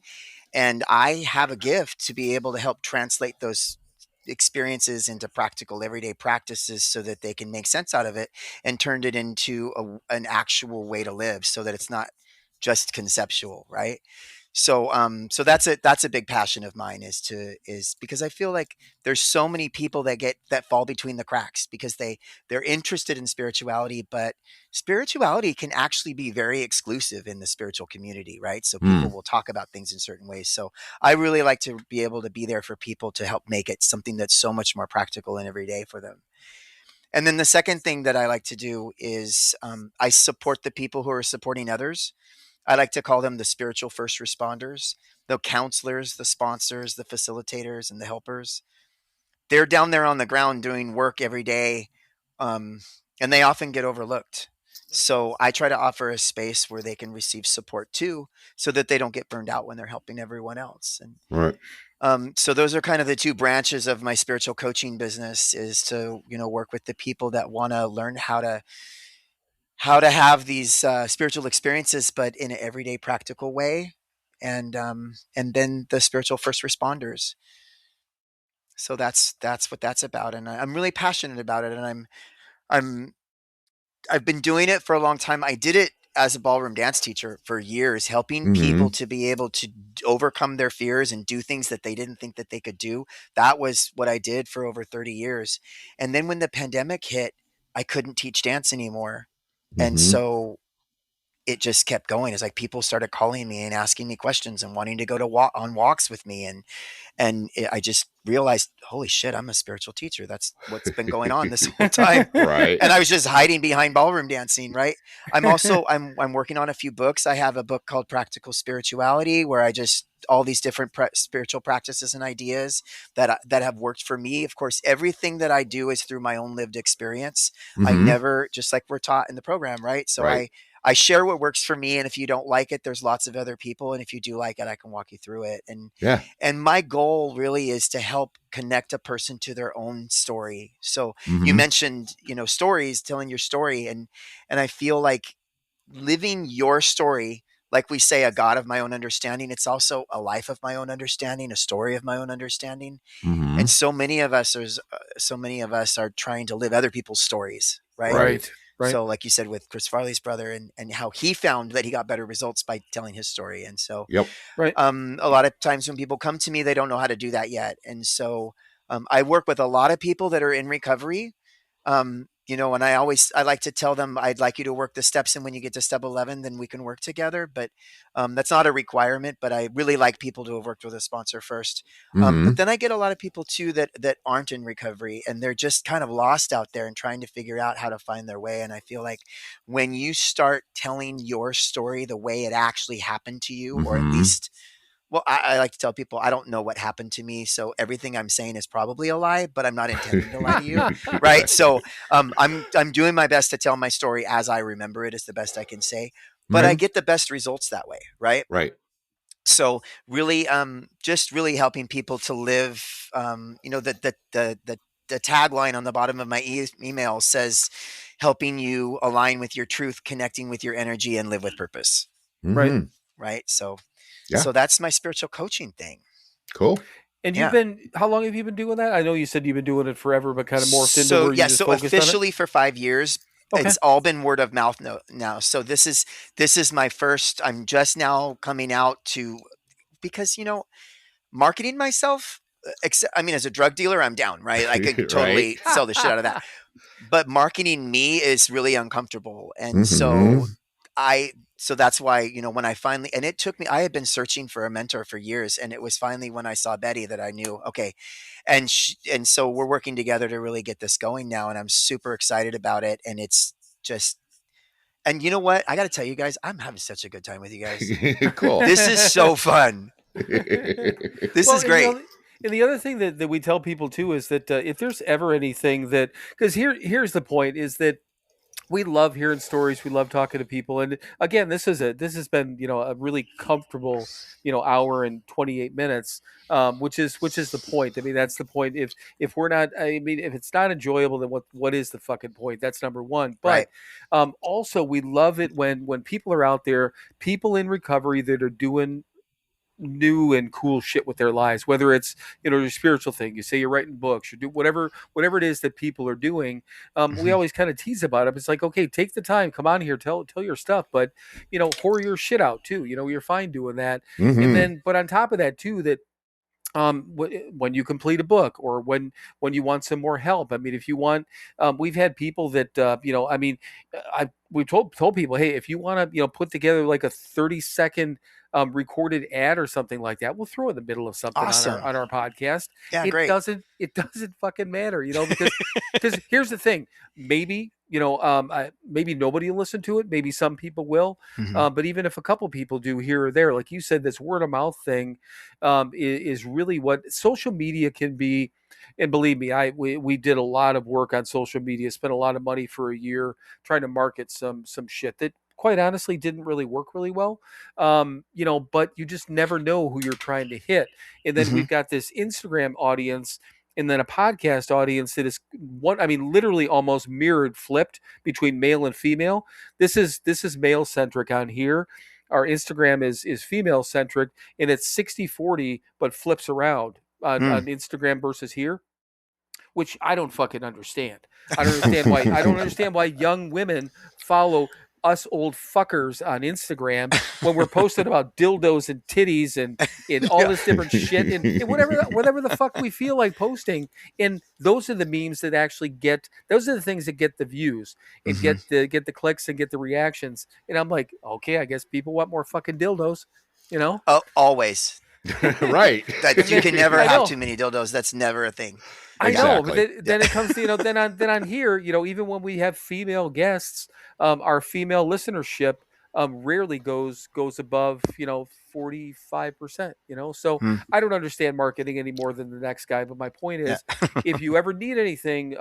And I have a gift to be able to help translate those experiences into practical everyday practices so that they can make sense out of it and turn it into an actual way to live, so that it's not just conceptual, right? So so that's a big passion of mine, is because I feel like there's so many people that fall between the cracks because they're interested in spirituality, but spirituality can actually be very exclusive in the spiritual community, right? So people will talk about things in certain ways. So I really like to be able to be there for people to help make it something that's so much more practical and everyday for them. And then the second thing that I like to do is I support the people who are supporting others. I like to call them the spiritual first responders, the counselors, the sponsors, the facilitators, and the helpers. They're down there on the ground doing work every day and they often get overlooked. So I try to offer a space where they can receive support too, so that they don't get burned out when they're helping everyone else. And Right. so those are kind of the two branches of my spiritual coaching business, is to, work with the people that want to learn how to have these spiritual experiences, but in an everyday practical way. And then the spiritual first responders. So that's what that's about. And I'm really passionate about it. And I've been doing it for a long time. I did it as a ballroom dance teacher for years, helping people to be able to overcome their fears and do things that they didn't think that they could do. That was what I did for over 30 years. And then when the pandemic hit, I couldn't teach dance anymore. And so it just kept going. It's like people started calling me and asking me questions and wanting to go to on walks with me. I just realized, holy shit, I'm a spiritual teacher. That's what's been going on this whole time. Right. And I was just hiding behind ballroom dancing. Right. I'm also, I'm working on a few books. I have a book called Practical Spirituality, where I just, all these different spiritual practices and ideas that have worked for me. Of course, everything that I do is through my own lived experience. I never, just like we're taught in the program. Right. So I share what works for me. And if you don't like it, there's lots of other people. And if you do like it, I can walk you through it. And my goal really is to help connect a person to their own story. So you mentioned, stories, telling your story. And I feel like living your story, like we say, a God of my own understanding, it's also a life of my own understanding, a story of my own understanding. And so many of us are trying to live other people's stories. Right. Right. So like you said, with Chris Farley's brother and how he found that he got better results by telling his story. And so, a lot of times when people come to me, they don't know how to do that yet. And so I work with a lot of people that are in recovery. And I like to tell them, I'd like you to work the steps. And when you get to step 11, then we can work together. But that's not a requirement, but I really like people to have worked with a sponsor first. But then I get a lot of people too, that aren't in recovery, and they're just kind of lost out there and trying to figure out how to find their way. And I feel like when you start telling your story the way it actually happened to you, or at least, well, I like to tell people, I don't know what happened to me, so everything I'm saying is probably a lie, but I'm not intending to lie to you, right? So I'm doing my best to tell my story as I remember it, is the best I can say, but I get the best results that way, right? Right. So really, just really helping people to live. The tagline on the bottom of my email says, "Helping you align with your truth, connecting with your energy, and live with purpose." Right. So. Yeah. So that's my spiritual coaching thing. Cool. And how long have you been doing that? I know you said you've been doing it forever, but kind of morphed into where you just focused on it. So officially for 5 years, it's all been word of mouth now. So this is my first, I'm just now coming out to, because, marketing myself, as a drug dealer, I'm down, right? I could totally sell the shit out of that. But marketing me is really uncomfortable. And so that's why, when I finally, and it took me, I had been searching for a mentor for years, and it was finally when I saw Betty that I knew, okay. And so we're working together to really get this going now. And I'm super excited about it. And it's just, and you know what? I got to tell you guys, I'm having such a good time with you guys. Cool. This is so fun. This is great. And the other thing that we tell people too is that if there's ever anything that, because here's the point, is that we love hearing stories. We love talking to people. And again, this has been, a really comfortable, hour and 28 minutes, which is the point. I mean, that's the point. If we're not, if it's not enjoyable, then what is the fucking point? That's number one. But also we love it when people are out there, people in recovery that are doing new and cool shit with their lives, whether it's your spiritual thing, you say you're writing books, you do whatever it is that people are doing. We always kind of tease about it. It's like, okay, take the time, come on here, tell your stuff, but whore your shit out too. You're fine doing that. And then, but on top of that too, that when you complete a book, or when you want some more help, if you want, we've had people that we've told people, hey, if you want to put together like a 30-second recorded ad or something like that, we'll throw it in the middle of something on our podcast. Yeah, great. It doesn't fucking matter, because here's the thing, maybe maybe nobody will listen to it, maybe some people will, but even if a couple people do here or there, like you said, this word of mouth thing is really what social media can be. And believe me, we did a lot of work on social media, spent a lot of money for a year trying to market some shit that quite honestly didn't really work really well. But you just never know who you're trying to hit. And then we've got this Instagram audience and then a podcast audience that is literally almost mirrored, flipped between male and female. This is male centric on here. Our Instagram is female centric, and it's 60-40, but flips around on Instagram versus here, which I don't fucking understand. I don't understand why young women follow us old fuckers on Instagram when we're posting about dildos and titties and all this different shit and whatever the fuck we feel like posting. And those are the memes that actually those are the things that get the views and get the clicks and get the reactions. And I'm like, okay, I guess people want more fucking dildos, Oh, always. Right. That you can never have too many dildos. That's never a thing. I know, but then it comes to, then on here, even when we have female guests, our female listenership rarely goes above 45%. So I don't understand marketing any more than the next guy. But my point is, if you ever need anything,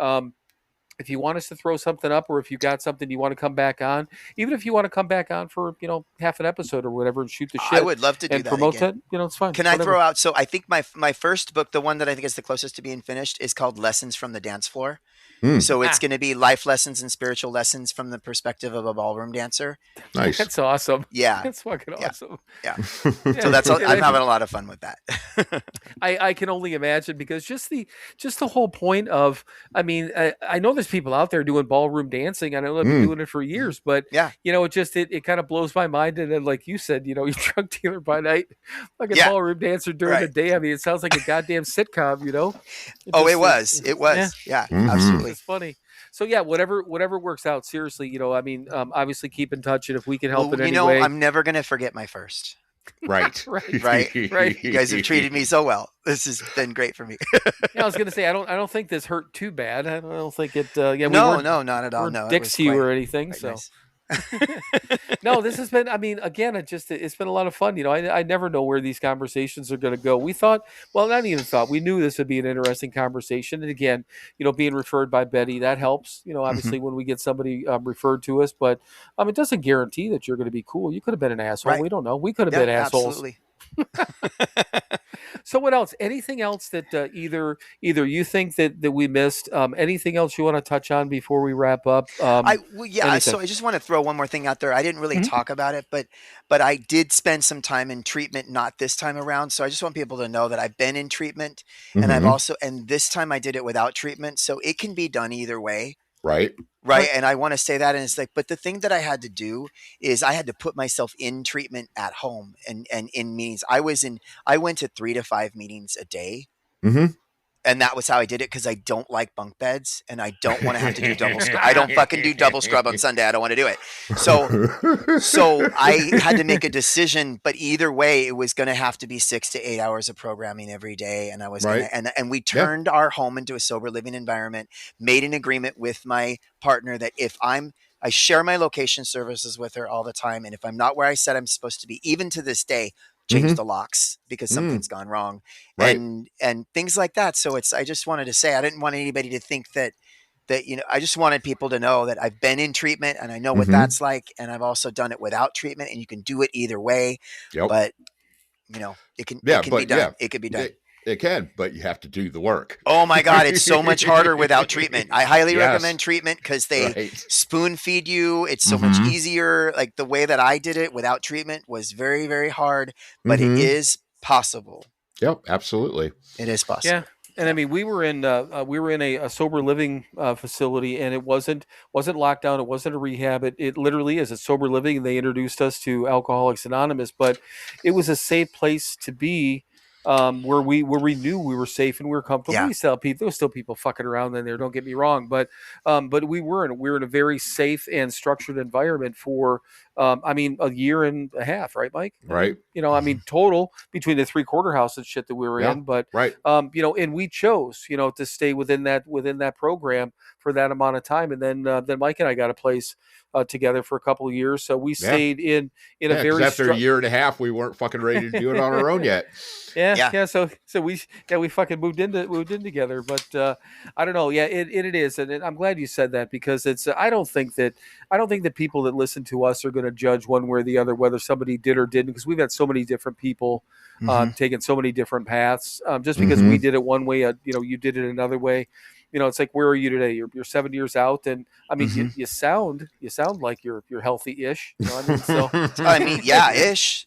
if you want us to throw something up, or if you got something you want to come back on, even if you want to come back on for half an episode or whatever and shoot the shit, I would love to do and that promote again. that. It's fine. Can I throw out? So I think my first book, the one that I think is the closest to being finished, is called Lessons from the Dance Floor. So it's going to be life lessons and spiritual lessons from the perspective of a ballroom dancer. Nice. That's awesome. Yeah. That's fucking awesome. Yeah. So that's I'm having a lot of fun with that. I can only imagine, because just the whole point of, I know there's people out there doing ballroom dancing. I know they've been doing it for years, but it kind of blows my mind. And then, like you said, you're drug dealer by night, like a ballroom dancer during the day. It sounds like a goddamn sitcom, It was. Yeah, absolutely. It's funny. So yeah, whatever works out. Seriously, obviously keep in touch, and if we can help in any way. I'm never gonna forget my first. Right. right. You guys have treated me so well. This has been great for me. Yeah, I was gonna say I don't think this hurt too bad. I don't think it. No, not at all. No, dicks to you or anything. So. Nice. No, this has been, again, it's been a lot of fun. I never know where these conversations are going to go. We knew this would be an interesting conversation. And again, being referred by Betty, that helps, obviously when we get somebody referred to us, but it doesn't guarantee that you're going to be cool. You could have been an asshole. Right. We don't know. We could have been assholes. Absolutely. So what else? Anything else that either you think that we missed? Anything else you want to touch on before we wrap up? So I just want to throw one more thing out there. I didn't really talk about it, but I did spend some time in treatment, not this time around. So I just want people to know that I've been in treatment, and and this time I did it without treatment. So it can be done either way. Right. And I want to say that, and it's like, but the thing that I had to do is I had to put myself in treatment at home and in meetings. I went to 3 to 5 meetings a day. And that was how I did it, because I don't like bunk beds, and I don't want to have to do double scrub. I don't fucking do double scrub on Sunday. I don't want to do it. So I had to make a decision, but either way, it was going to have to be 6 to 8 hours of programming every day. And I was and we turned our home into a sober living environment, made an agreement with my partner that if I share my location services with her all the time, and if I'm not where I said I'm supposed to be, even to this day, change the locks because something's gone wrong, and things like that. So I just wanted to say, I didn't want anybody to think that I just wanted people to know that I've been in treatment and I know what that's like, and I've also done it without treatment, and you can do it either way. But it can be done. It can be done. It can, but you have to do the work. Oh my God, it's so much harder without treatment. I highly recommend treatment, because they spoon feed you. It's so much easier. Like the way that I did it without treatment was very, very hard, but it is possible. Yep, absolutely. It is possible. Yeah. And we were in a sober living facility, and it wasn't locked down. It wasn't a rehab. It literally is a sober living. And they introduced us to Alcoholics Anonymous, but it was a safe place to be. Where we knew we were safe and we were comfortable. Yeah. There was still people fucking around in there. Don't get me wrong, but we were in a very safe and structured environment for I mean, a year and a half, right, Mike? Right. I mean, total between the 3/4 house and shit that we were Yeah, in, but right. and we chose, to stay within that program for that amount of time, and then Mike and I got a place together for a couple of years, so we stayed in a Yeah, because very after a year and a half, we weren't fucking ready to do it on our own yet. Yeah. So we fucking moved in together, but I don't know. Yeah, it is, and I'm glad you said that because it's. I don't think that people that listen to us are going to judge one way or the other whether somebody did or didn't, because we've had so many different people taking so many different paths. Just because we did it one way, you did it another way. It's like, where are you today? You're 7 years out, and I mean, you sound like you're healthy-ish. I mean, so I mean, yeah, ish.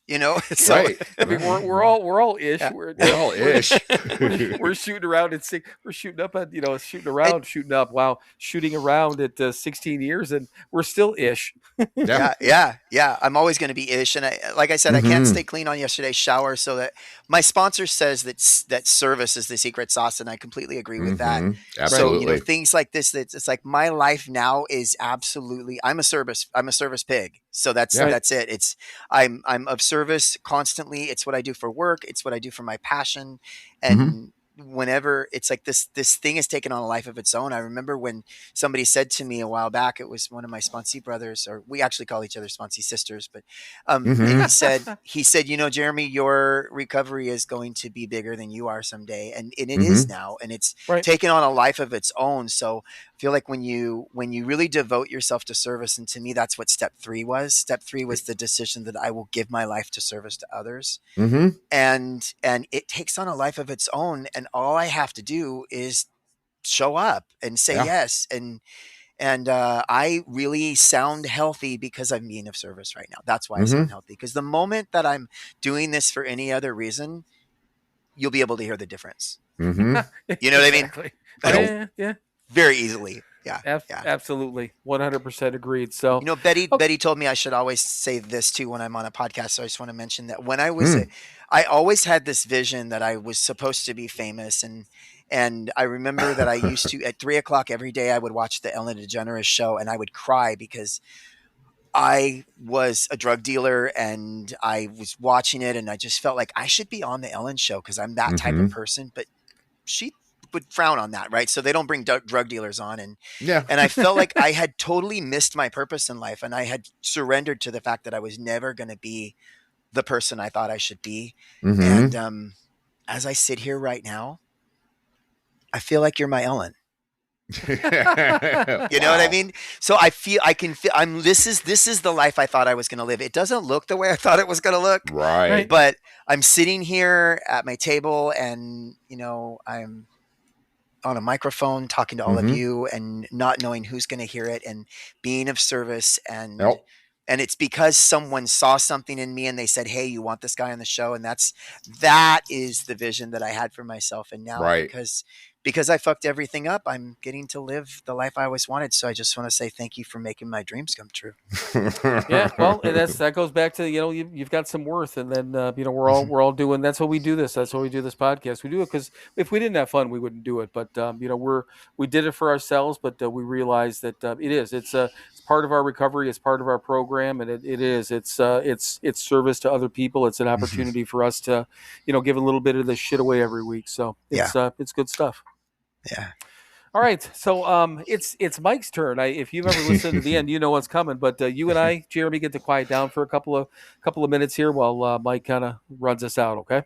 So Right. I mean, we're all ish. Yeah. We're all ish. We're shooting around at we're shooting up at shooting up. Wow, shooting around at 16 years, and we're still ish. Yeah. I'm always going to be ish, and like I said, I can't stay clean on yesterday's shower. So that my sponsor says that service is the secret sauce, and I completely agree with that. Absolutely. So things like this, it's like my life now is absolutely. I'm a service pig. So that's it. I'm of service constantly. It's what I do for work. It's what I do for my passion, and whenever it's like this thing has taken on a life of its own. I remember when somebody said to me a while back, it was one of my sponsee brothers, or we actually call each other sponsee sisters, but and he said, Jeremy, your recovery is going to be bigger than you are someday, and it is now, and it's taken on a life of its own. So I feel like when you really devote yourself to service, and to me that's what step 3 was. Step 3 was the decision that I will give my life to service to others, and it takes on a life of its own, and all I have to do is show up and say yes, and I really sound healthy because I'm being of service right now. That's why I sound healthy, because the moment that I'm doing this for any other reason, you'll be able to hear the difference. You know what I mean? Yeah. Very easily. Yeah. Absolutely. 100% agreed. So, Betty told me I should always say this too when I'm on a podcast. So I just want to mention that when I was, I always had this vision that I was supposed to be famous. And I remember that I used to, at 3:00 every day, I would watch the Ellen DeGeneres show, and I would cry because I was a drug dealer and I was watching it, and I just felt like I should be on the Ellen show because I'm that type of person. But she would frown on that, right? So they don't bring drug dealers on, and I felt like I had totally missed my purpose in life, and I had surrendered to the fact that I was never going to be the person I thought I should be. And as I sit here right now, I feel like you're my Ellen. You know what I mean? So this is the life I thought I was going to live. It doesn't look the way I thought it was going to look. Right. But I'm sitting here at my table, and I'm on a microphone talking to all of you, and not knowing who's going to hear it, and being of service, and it's because someone saw something in me and they said, hey, you want this guy on the show? And that is the vision that I had for myself. And now because I fucked everything up, I'm getting to live the life I always wanted. So I just want to say thank you for making my dreams come true. Yeah, well, and that goes back to you've got some worth, and then we're all doing. That's why we do this. That's why we do this podcast. We do it because if we didn't have fun, we wouldn't do it. But we did it for ourselves. But we realized that it's part of our recovery. It's part of our program, and it's service to other people. It's an opportunity for us to give a little bit of this shit away every week. So it's good stuff. Yeah. All right. So it's Mike's turn. If you've ever listened to the end, you know what's coming. But you and I, Jeremy, get to quiet down for a couple of minutes here while Mike kind of runs us out. Okay.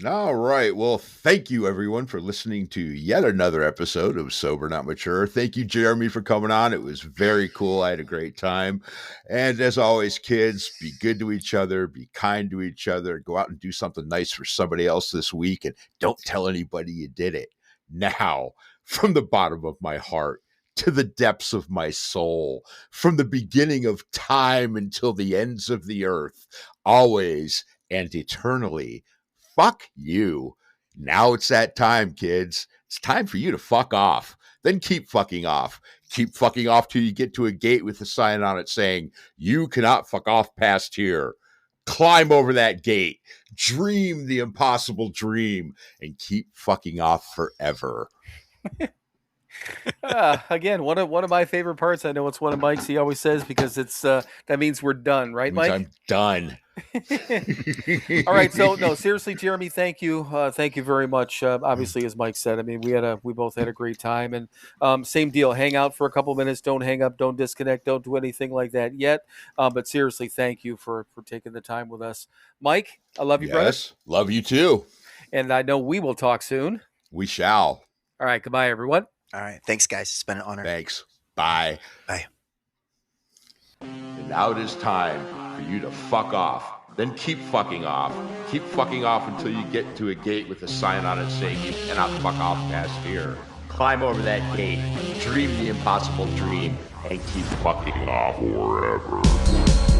All right. Well, thank you everyone for listening to yet another episode of Sober Not Mature. Thank you, Jeremy, for coming on. It was very cool. I had a great time. And as always, kids, be good to each other, be kind to each other, go out and do something nice for somebody else this week, and don't tell anybody you did it. Now, from the bottom of my heart to the depths of my soul, from the beginning of time until the ends of the earth, always and eternally, fuck you. Now it's that time, kids. It's time for you to fuck off. Then keep fucking off. Keep fucking off till you get to a gate with a sign on it saying, you cannot fuck off past here. Climb over that gate, dream the impossible dream, and keep fucking off forever. Again, one of my favorite parts. I know it's one of Mike's. He always says because it's that means we're done, right, Mike? I'm done. All right. So no, seriously, Jeremy, thank you very much. Obviously, as Mike said, I mean, we both had a great time, and same deal. Hang out for a couple minutes. Don't hang up. Don't disconnect. Don't do anything like that yet. But seriously, thank you for taking the time with us, Mike. I love you, brother. Yes, love you too. And I know we will talk soon. We shall. All right. Goodbye, everyone. All right. Thanks, guys. It's been an honor. Thanks. Bye. Bye. And now it is time for you to fuck off. Then keep fucking off. Keep fucking off until you get to a gate with a sign on it saying you cannot fuck off past here. Climb over that gate, dream the impossible dream, and keep fucking off forever.